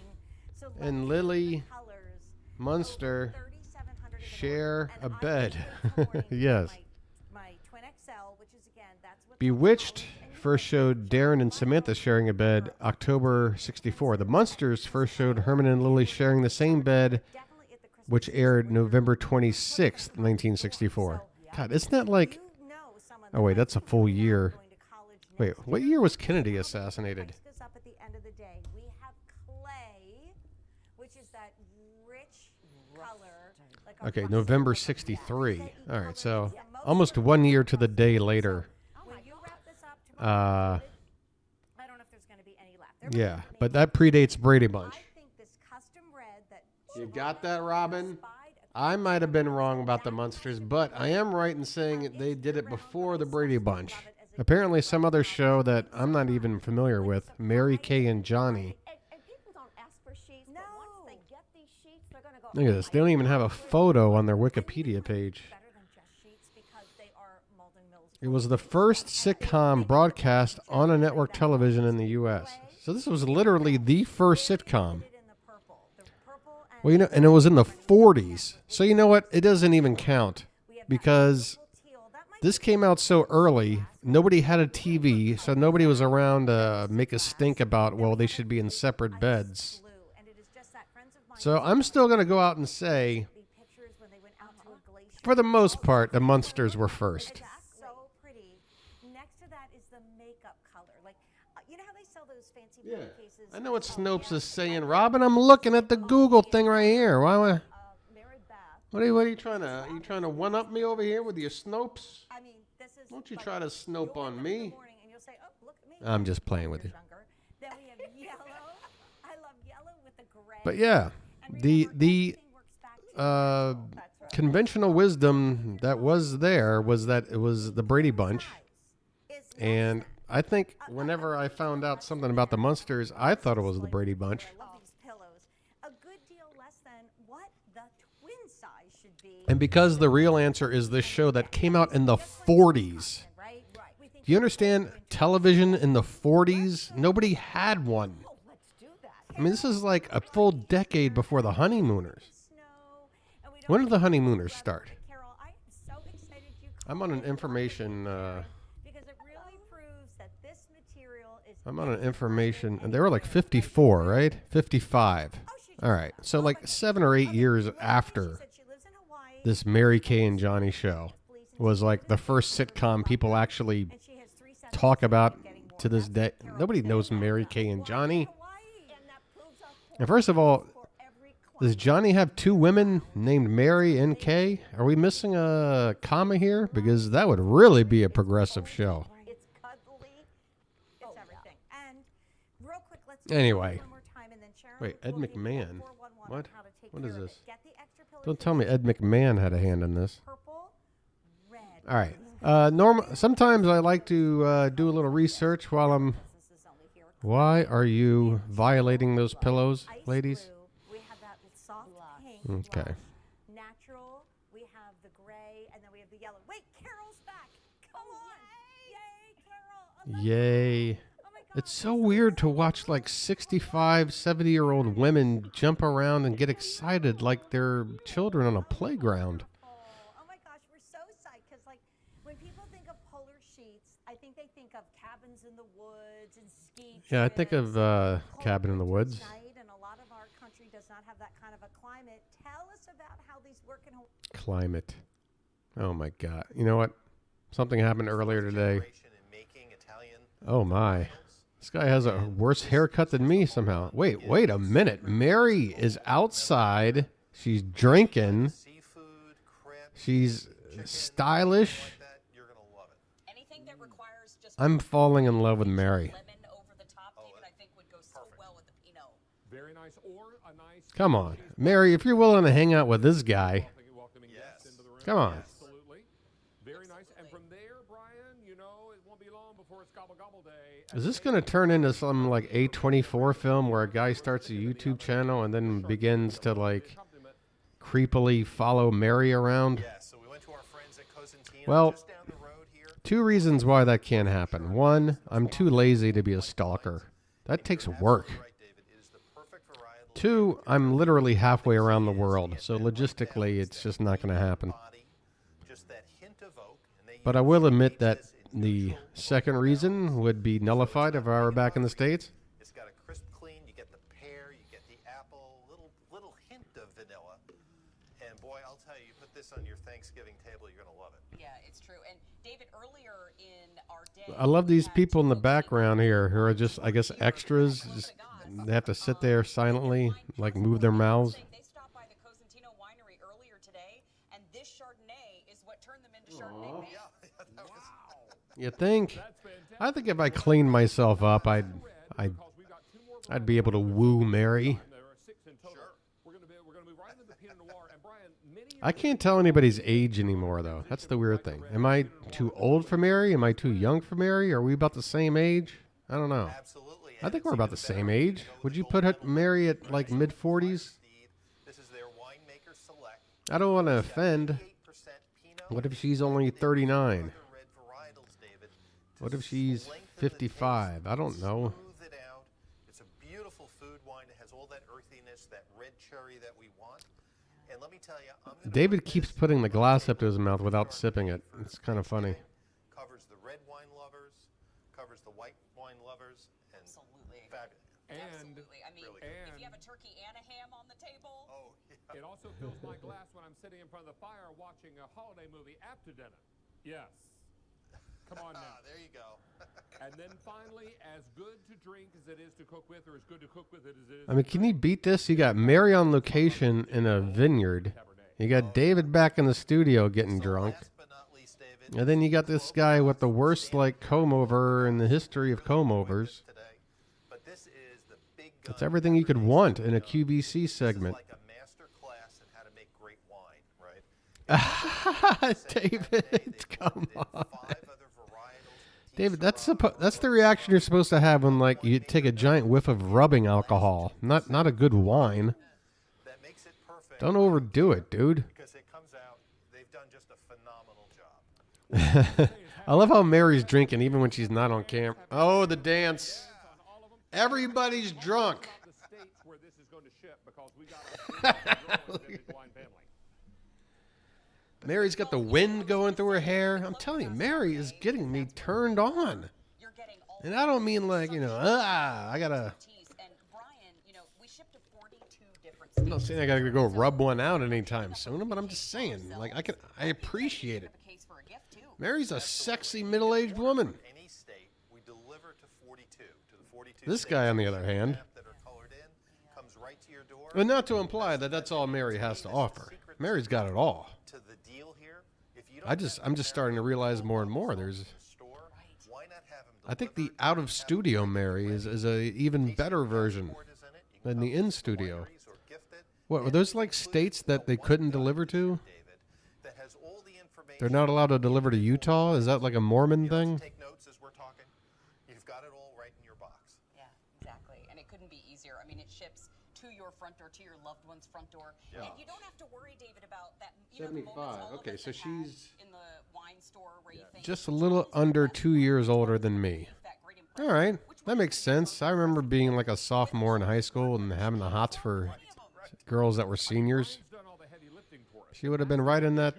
So let's and see Lily the colors. Munster 3,700 in the share morning, a and I bed? this morning with Yes. My Twin XL, which is, again, that's what Bewitched first showed Darren and Samantha sharing a bed October 64. The Munsters first showed Herman and Lily sharing the same bed, which aired November 26th, 1964. God, isn't that like... Oh, wait, that's a full year. Wait, what year was Kennedy assassinated? This up at the end of the day. We have clay, which is that rich color. Like a Okay, rust November color. 63. All right, so almost 1 year to the day later. When you wrap this up tomorrow, I don't know if there's going to be any left. There might Yeah, be but maybe. that predates Brady Bunch. I think this custom red that You got that, Robin? I might have been wrong about the Munsters, but I am right in saying they did it before the Brady Bunch. Apparently some other show that I'm not even familiar with, Mary Kay and Johnny. And people don't ask for sheets, but once they get these sheets, they're going to go. Look at this. They don't even have a photo on their Wikipedia page. Better than just sheets because they are Malden Mills. It was the first sitcom broadcast on a network television in the U.S. So this was literally the first sitcom. Well, you know, and it was in the 40s. So you know what? It doesn't even count because this came out so early. Nobody had a TV, so nobody was around to make a stink about, well, they should be in separate beds. So I'm still going to go out and say, for the most part, the Munsters were first. So pretty. Next to that is the makeup color. Like, you know how they sell those fancy Yeah, cases? I know what Snopes is saying. Robin, I'm looking at the Google thing right here. Why? Mary Beth. What are you trying to? Are you trying to one up me over here with your Snopes? I mean, this is. Don't you like, try to Snope you'll on wake up in me. the morning and you'll say, "Oh, look at me." I'm just playing with you. Younger. Then we have yellow. I love yellow with the gray. But yeah, the Everything works back to conventional wisdom that was there was that it was the Brady Bunch, and I think whenever I found out something about the Munsters, I thought it was the Brady Bunch. I love these pillows. A good deal less than what the twin size should be. And because the real answer is this show that came out in the 40s. Right? We think Do you understand television in the 40s? Nobody had one. let's do that. I mean, this is like a full decade before the honeymooners. Snow, and we don't When did the have honeymooners start? Carol, I am so excited you I'm on an information. because it really proves that this material is I'm on an information, and they were like 54, right? 55. All right, so like 7 or 8 years after she lives in Hawaii this Mary Kay and Johnny show was like the first sitcom people actually and she has 3 sons talk about to this day. Nobody knows Mary Kay and Johnny. and that proves our point And first of all, for every does Johnny have 2 women named Mary and Kay? Are we missing a comma here? Because that would really be a progressive show. it's cuddly, it's everything. And real quick, let's do Anyway. one more time, and then Sharon Wait, will Ed give you McMahon. 411 on What? how to take What care is of it. this? Get the extra pillows Don't tell me Ed McMahon had a hand in this. purple, red. All right. Sometimes I like to do a little research while I'm. This is only here. Why are you violating those pillows, Ice ladies? blue, we have that soft pink. Okay. Natural, we have the gray, and then we have the yellow. Wait, Carol's back. Come on. Yay, Carol. I love Yay. you. Oh my God. It's so weird to watch like 65, 70-year-old women jump around and get excited like they're children on a playground. Oh my gosh, we're so psyched because like when people think of polar sheets, I think they think of cabins in the woods and ski. Yeah, I think trips, of cold Cabin in the winters Woods. night, and a lot of our country does not have that kind of a climate. Tell us about how these work in Hawaii. Climate. Oh my God. You know what? Something happened earlier today. Oh my. This guy has a worse haircut than me somehow. Wait a minute. Mary is outside. She's drinking. She's stylish. Anything that requires just I'm falling in love with Mary. lemon over the top, David, I think would go so well with the Pinot. Very nice. Or a nice. Come on. Mary, if you're willing to hang out with this guy, Welcoming guests into the room. come on. Absolutely. Very nice. And from there, Brian, you know, it won't be long before it's gobble gobble day. Is this going to turn into some like A24 film where a guy starts a YouTube channel and then begins to like creepily follow Mary around? Yeah, so we went to our friends at Cosentino, Well, just down the road here. 2 reasons why that can't happen. 1, I'm too lazy to be a stalker. That takes work. Right, David, it is the perfect varietal. 2, I'm literally halfway around the world, so logistically it's just not going to happen. Body, just that hint of oak, and they But I will admit that the second reason would be nullified if I were back in the States. It's got a crisp clean. You get the pear, you get the apple, little hint of vanilla. And boy, I'll tell you, you put this on your Thanksgiving table, you're gonna love it. Yeah, it's true. And David, earlier in our day, I love these we had people in the two folks background here who are just, I guess, extras. Just, they have to sit there silently, like move their mouths. They stopped by the Cosentino winery earlier today, and this Chardonnay is what turned them into Chardonnay. Yeah, that was, You think? I think if I cleaned myself up, I'd be able to woo Mary. There are 6 in total. We're going to move right into the Pinot Noir. And Brian, many I can't tell anybody's age anymore, though. That's the weird thing. Am I too old for Mary? Am I too young for Mary? Are we about the same age? I don't know. absolutely. I think we're about the same age. Would you put Mary at like mid-40s? This is their winemaker select. I don't want to offend. 8% Pinot. What if she's only 39? Other red varietals, David, to What if she's lengthen the 55? taste, I don't know. smooth it out. It's a beautiful food wine. It has all that earthiness, that red cherry that we want. And let me tell you, I'm gonna David put keeps this putting the in glass up to his mouth without sipping it. It's kind of funny. Covers the red wine lovers, covers the white wine lovers, and Absolutely. fabulous. and Absolutely. I mean, Really if good. you have a turkey and a ham on the table, Oh, yeah. it also fills my glass when I'm sitting in front of the fire watching a holiday movie after dinner. Yes. Come on now. There you go. And then finally, as good to drink as it is to cook with, or as good to cook with it as it is. I mean, can you beat this? You got Mary on location in a vineyard. You got David back in the studio getting drunk. Last but not least, David. And then you got this guy with the worst like comb over in the history of comb overs. Today. But this is the big It's gun everything you could want in a Cabernet Sauvignon. QVC segment. This is like a master class in how to make great wine, right? David, come on. 5 other varietals. David, that's the reaction you're supposed to have when like you take a giant whiff of rubbing alcohol, not a good wine. That makes it perfect. Don't overdo it, dude. Because it comes out, they've done just a phenomenal job. I love how Mary's drinking even when she's not on camera. Oh, the dance. Everybody's drunk. The states where this is going to ship because we got a growing vintage wine family. Mary's got the wind going through her hair. I'm telling you, Mary is getting me turned on. you're getting all And I don't mean like, I gotta, teas. And Brian, we ship to 42 different I'm states. not saying I gotta go rub one out anytime soon, but I'm just saying, like, I appreciate it. A case for a gift too. Mary's a sexy middle-aged woman. Any state, we deliver to 42. To the 42 This states guy, on the other hand, that are colored in, comes right to your door. and not to imply that that's all Mary has to offer. Mary's got it all. To the deal here, if you don't I'm just starting to realize more and more. store, why not have them I think the out of studio Mary is a even better version than the in studio. or gift it, What were those like states that they couldn't deliver to? David, that has all the information. They're not allowed to deliver to Utah? Is that like a Mormon thing? Take notes as we're talking. You've got it all right in your box. Yeah, exactly. And it couldn't be easier. I mean, it ships to your front door, to your loved one's front door. And you don't have to worry, David, about that. The moments 75. all of Okay, us so have had she's in the wine store where you think just a little under 2 years older than me. that great impression. All right, that makes sense. I remember being like a sophomore in high school and having the hots for girls that were seniors. Brian's done all the heavy lifting for us. She would have been right in that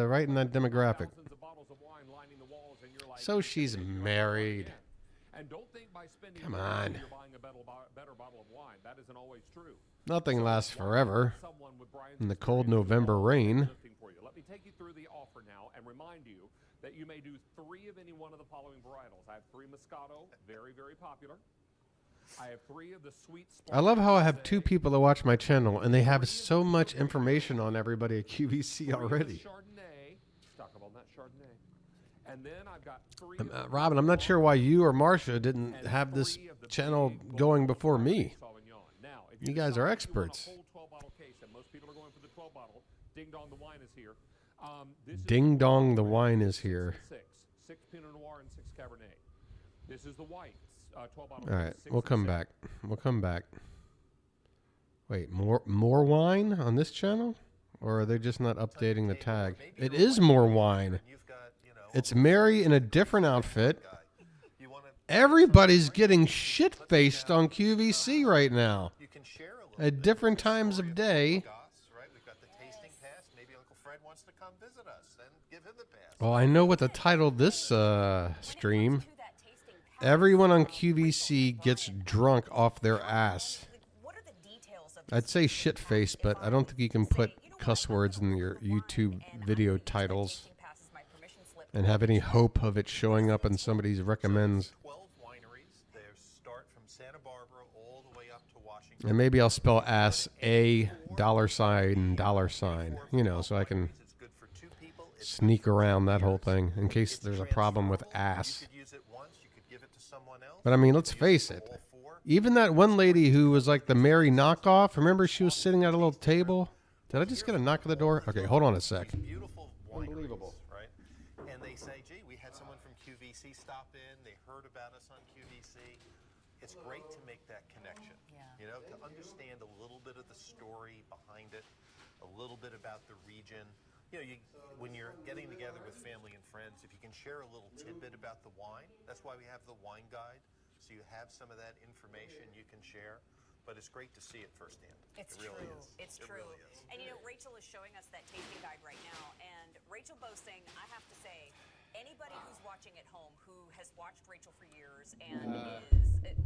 right in that demographic. Thousands of bottles of wine lining the walls, and you're like, So she's married. and don't think by spending Come more on. you're buying a better bottle of wine. That isn't always true. Nothing lasts forever. Someone with Brian's In the cold experience November doing all the heavy rain. lifting for you. Let me me take you through the offer now and remind you that you may do 3 of any one of the following varietals. I have 3 Moscato, very, very popular. I have 3 of the sweet. I love how I have 2 people that watch my channel, and they have so much information on everybody at QVC already. Chardonnay. Stock up on that Chardonnay. And then I've got 3. Robin, I'm not sure why you or Marcia didn't have this channel going before me. Now, if You guys are experts. whole 12-bottle case, and most people are going for the 12-bottle. Ding Dong, the wine is here. This is Ding dong, the wine is here. 6 Pinot Noir and 6 Cabernet. This is the white 12-bottle. All right, we'll come back. We'll come back. Wait, more wine on this channel? Or are they just not updating the tag? It is more wine. It's Mary in a different outfit. Everybody's getting shit-faced on QVC right now. At different times of day. Well, I know what the title of this stream. Everyone on QVC gets drunk off their ass. I'd say shit-faced, but I don't think you can put cuss words in your YouTube video titles and have any hope of it showing up in somebody's recommends. And maybe I'll spell ass $, $, you know, so I can sneak around that whole thing in case there's a problem with ass. But I mean, let's face it. Even that one lady who was like the Mary knockoff, remember she was sitting at a little table? Did I just get a knock at the door? Okay, hold on a sec. Unbelievable, right? And they say, gee, we had someone from QVC stop in. They heard about us on QVC. It's great to make that connection, you know, to understand a little bit of the story behind it, a little bit about the region. You know, when you're getting together with family and friends, if you can share a little tidbit about the wine, that's why we have the wine guide. So you have some of that information you can share, but it's great to see it firsthand. It's it really true. is. It's it true. Really is. And you know, Rachel is showing us that tasting guide right now, and Rachel Bosing, I have to say, anybody who's watching at home who has watched Rachel for years and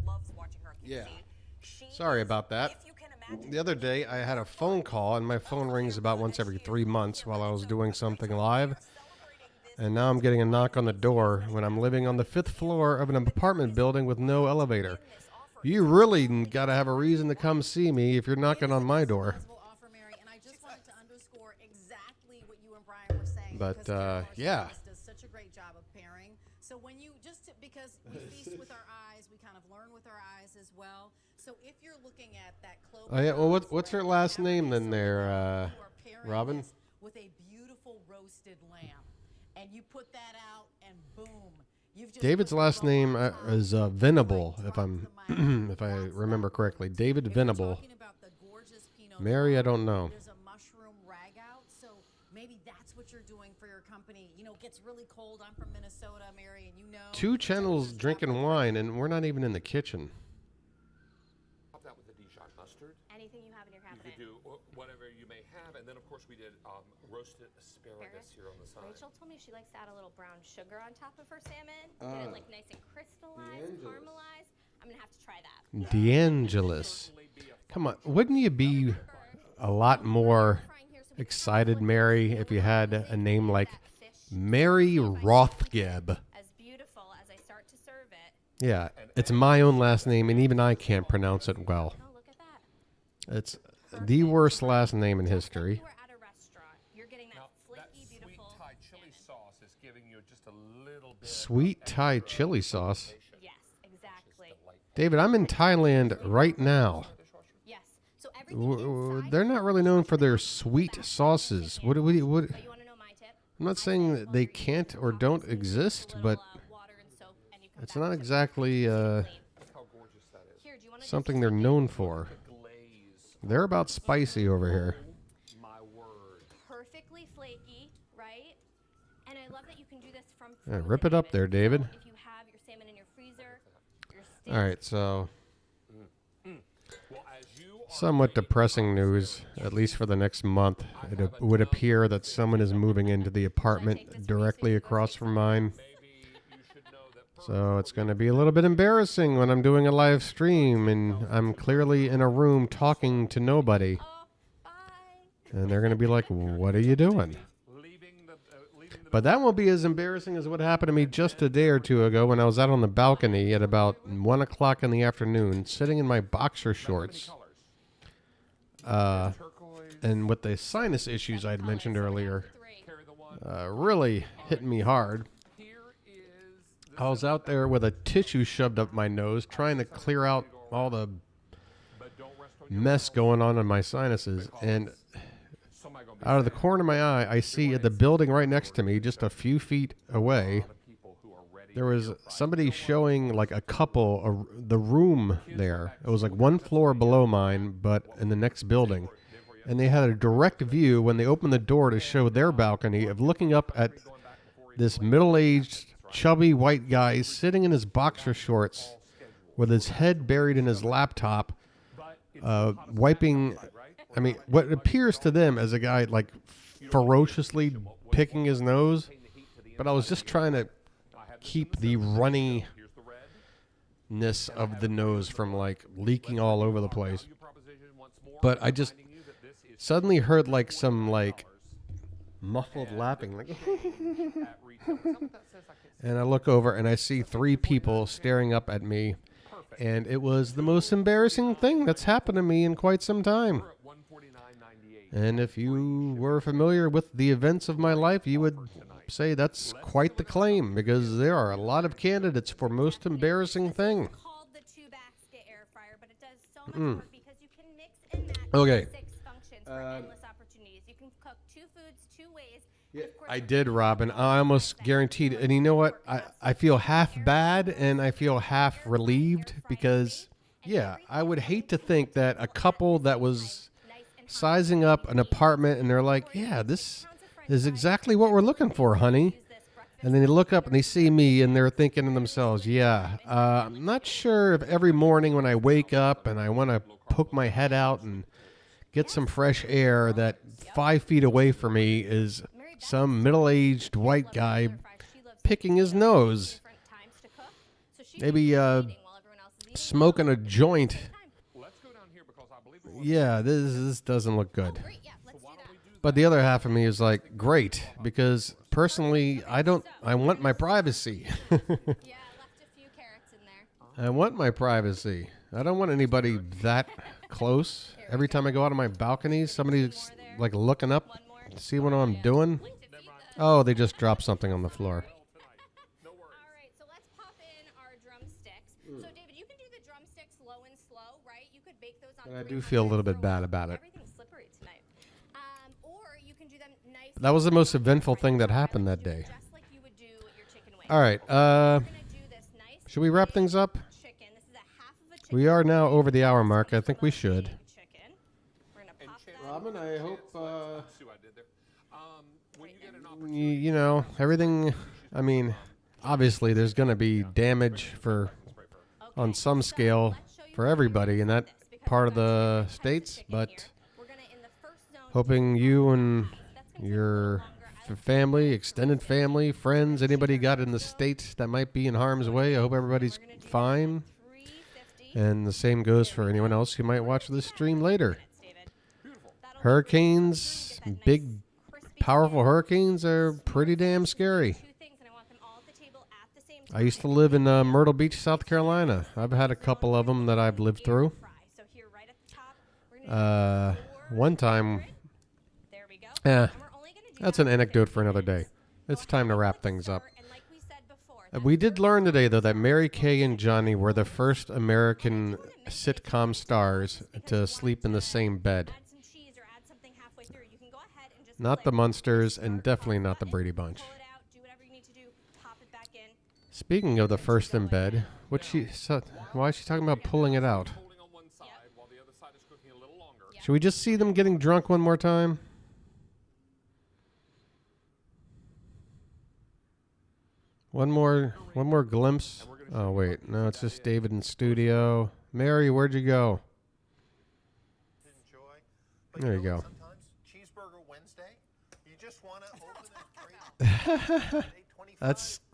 loves watching her on QVC, Sorry about that. The other day, I had a phone call, and my phone rings about once every 3 months while I was doing something live. And now I'm getting a knock on the door when I'm living on the 5th floor of an apartment building with no elevator. You really got to have a reason to come see me if you're knocking on my door. But, yeah. Does such a great job of pairing. So when you because we feast with our eyes, we kind of learn with our eyes as well. So if you're looking at that clover, Oh, yeah. Well, what's her last name then there, Robin? With a beautiful roasted lamb. And you put that out, and boom, you've just David's last name is Venable, if I'm if I remember correctly. David Venable. Mary, I don't know. There's a mushroom rag out, so maybe that's what you're doing for your company. You know, it gets really cold. I'm from Minnesota, Mary, and you know. 2 channels drinking wine, and we're not even in the kitchen. Top that with the Dijon mustard. Anything you have in your cabinet. You could do whatever you may have, and then of course we did roasted asparagus here on the side. Rachel told me she likes to add a little brown sugar on top of her salmon. Get it like nice and crystallized, caramelized. I'm gonna have to try that. DeAngelis. Come on, wouldn't you be a lot more excited, Mary, if you had a name like Mary Rothgeb? As beautiful as I start to serve it. Yeah, it's my own last name, and even I can't pronounce it well. Oh, look at that. It's the worst last name in history. We're at a restaurant. You're getting that flaky, beautiful Sweet Thai chili sauce is giving you just a little bit. Sweet Thai chili sauce. Yes, exactly. David, I'm in Thailand right now. Yes. So everything They're not really known for their sweet sauces. What? you want to know my tip? I'm not saying that they can't or don't exist, but it's not exactly something they're known for. They're about spicy over here. My word. Perfectly flaky, right? And I love that you can do this from Yeah, rip it up there, David. if you have your salmon in your freezer, your steak. All right, so somewhat depressing news, at least for the next month. It would appear that someone is moving into the apartment directly across from mine. So it's going to be a little bit embarrassing when I'm doing a live stream and I'm clearly in a room talking to nobody. And they're going to be like, what are you doing? But that won't be as embarrassing as what happened to me just a day or two ago when I was out on the balcony at about 1 o'clock in the afternoon, sitting in my boxer shorts. And with the sinus issues I had mentioned earlier, really hitting me hard. I was out there with a tissue shoved up my nose, trying to clear out all the mess going on in my sinuses. And out of the corner of my eye, I see at the building right next to me, just a few feet away, there was somebody showing like a couple, the room there. It was like one floor below mine, but in the next building. And they had a direct view when they opened the door to show their balcony of looking up at this middle-aged, chubby white guy sitting in his boxer shorts with his head buried in his laptop, wiping, I mean, what appears to them as a guy like ferociously picking his nose. But I was just trying to keep the runniness of the nose from like leaking all over the place. But I just suddenly heard like some like muffled laughing, like and I look over and I see 3 people staring up at me, and it was the most embarrassing thing that's happened to me in quite some time. And if you were familiar with the events of my life, you would say that's quite the claim, because there are a lot of candidates for most embarrassing thing. Okay. I did, Robin. I almost guaranteed. And you know what? I feel half bad and I feel half relieved because, yeah, I would hate to think that a couple that was sizing up an apartment and they're like, yeah, this is exactly what we're looking for, honey. And then they look up and they see me and they're thinking to themselves, yeah, I'm not sure if every morning when I wake up and I want to poke my head out and get some fresh air, that 5 feet away from me is some middle-aged white guy picking his nose. Maybe smoking a joint. Yeah, this doesn't look good. But the other half of me is like, great, because personally, I want my privacy. I want my privacy. I don't want anybody that close. Every time I go out on my balcony, somebody's like looking up to see what I'm doing. Oh, they just dropped something on the floor. All right, so let's pop in our drumsticks. So, David, you can do the drumsticks low and slow, right? You could bake those on. I do feel a little bit bad about it. Everything's slippery tonight. Or you can do them nice. That was the most eventful thing that happened that day. Just like you would do your chicken wings. All right. Should we wrap things up? Chicken. This is a half of a chicken. We are now over the hour mark. I think we should. We're gonna pop that. Robin, I hope you know everything. I mean, obviously there's going to be damage on some scale for everybody in that part of the states, but hoping you and your family, extended family, friends, anybody got in the states that might be in harm's way, I hope everybody's fine. And the same goes for anyone else who might watch this stream later. Hurricanes, big, powerful hurricanes are pretty damn scary. I used to live in Myrtle Beach, South Carolina. I've had a couple of them that I've lived through. One time, that's an anecdote for another day. It's time to wrap things up. We did learn today, though, that Mary Kay and Johnny were the first American sitcom stars to sleep in the same bed. Not the Munsters, and definitely not the Brady Bunch. Speaking of the first in bed, why is she talking about pulling it out? Should we just see them getting drunk one more time? One more glimpse. Oh wait, no, it's just David in studio. Mary, where'd you go? There you go. Cheeseburger Wednesday, you just want to open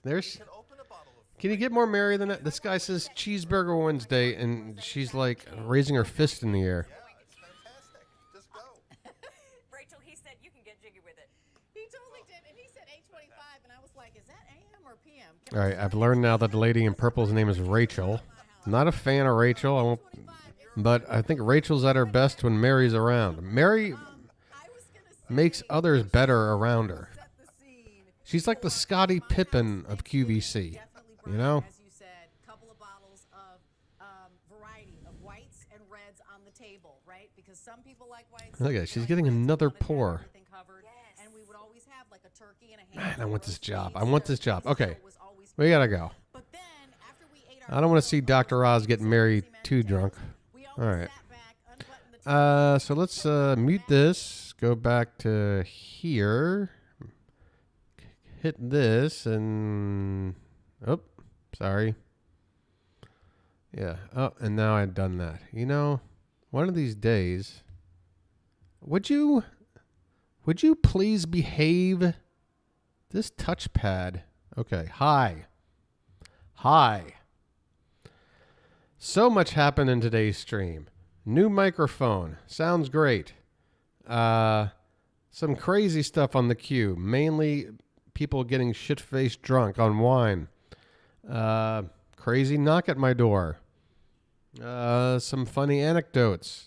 There's. Can you get more Mary than that? This guy says Cheeseburger Wednesday, and she's like raising her fist in the air. Yeah, it's fantastic. Just go. Rachel, he said you can get jiggy with it. He totally did, and he said and I was like, is that AM or PM? All right, I've learned now that the lady in purple's name is Rachel. I'm not a fan of Rachel, I won't, but I think Rachel's at her best when Mary's around. Mary makes others better around her. She's like the Scottie Pippen of QVC, you know? As you said, a couple of bottles of variety of whites and reds on the table, right? Because some people like whites. Look at it, she's getting another pour. And we would always have like a turkey and a ham. Man, I want this job. I want this job. Okay, we gotta go. I don't want to see Dr. Oz getting Mary too drunk. All right. So let's mute this. Go back to here. Hit this and... Oh, sorry. Yeah. Oh, and now I've done that. You know, one of these days... Would you please behave? This touchpad. Okay. Hi. So much happened in today's stream. New microphone. Sounds great. Some crazy stuff on the queue. Mainly people getting shit-faced drunk on wine. Crazy knock at my door. Some funny anecdotes.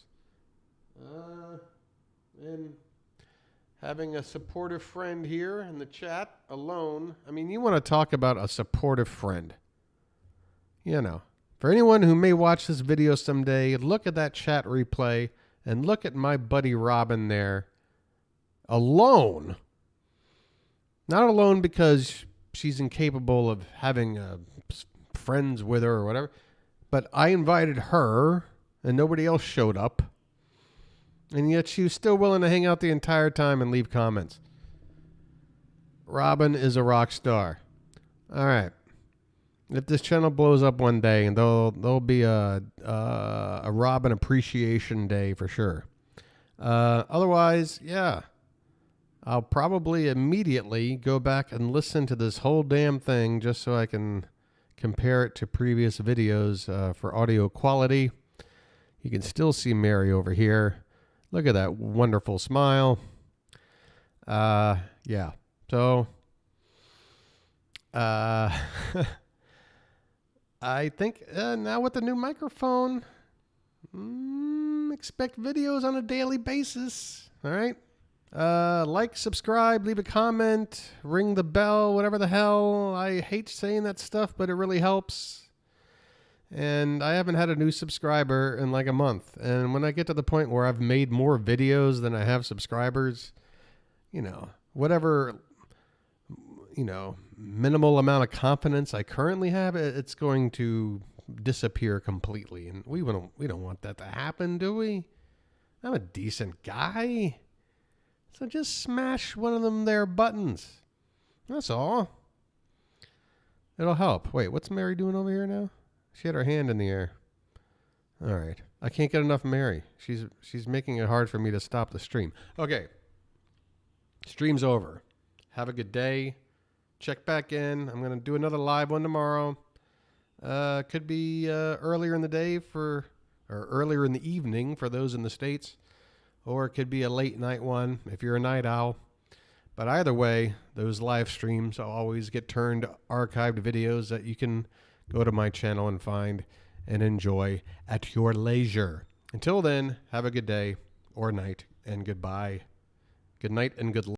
And having a supportive friend here in the chat alone. I mean, you want to talk about a supportive friend. You know, for anyone who may watch this video someday, look at that chat replay and look at my buddy Robin there. Alone. Not alone because she's incapable of having friends with her or whatever, but I invited her and nobody else showed up. And yet she was still willing to hang out the entire time and leave comments. Robin is a rock star. All right. If this channel blows up one day, and there'll be a Robin appreciation day for sure. Otherwise, yeah. I'll probably immediately go back and listen to this whole damn thing just so I can compare it to previous videos for audio quality. You can still see Mary over here. Look at that wonderful smile. Yeah. So, I think now with the new microphone, expect videos on a daily basis. All right. Like, subscribe, leave a comment, ring the bell, whatever the hell. I hate saying that stuff, but it really helps. And I haven't had a new subscriber in like a month. And when I get to the point where I've made more videos than I have subscribers, you know, whatever, you know, minimal amount of confidence I currently have, it's going to disappear completely. And we don't want that to happen, do we? I'm a decent guy. So just smash one of them there buttons. That's all. It'll help. Wait, what's Mary doing over here now? She had her hand in the air. All right. I can't get enough Mary. She's making it hard for me to stop the stream. Okay. Stream's over. Have a good day. Check back in. I'm going to do another live one tomorrow. Could be earlier in the day or earlier in the evening for those in the States. Or it could be a late night one if you're a night owl. But either way, those live streams will always get turned to archived videos that you can go to my channel and find and enjoy at your leisure. Until then, have a good day or night and goodbye. Good night and good luck.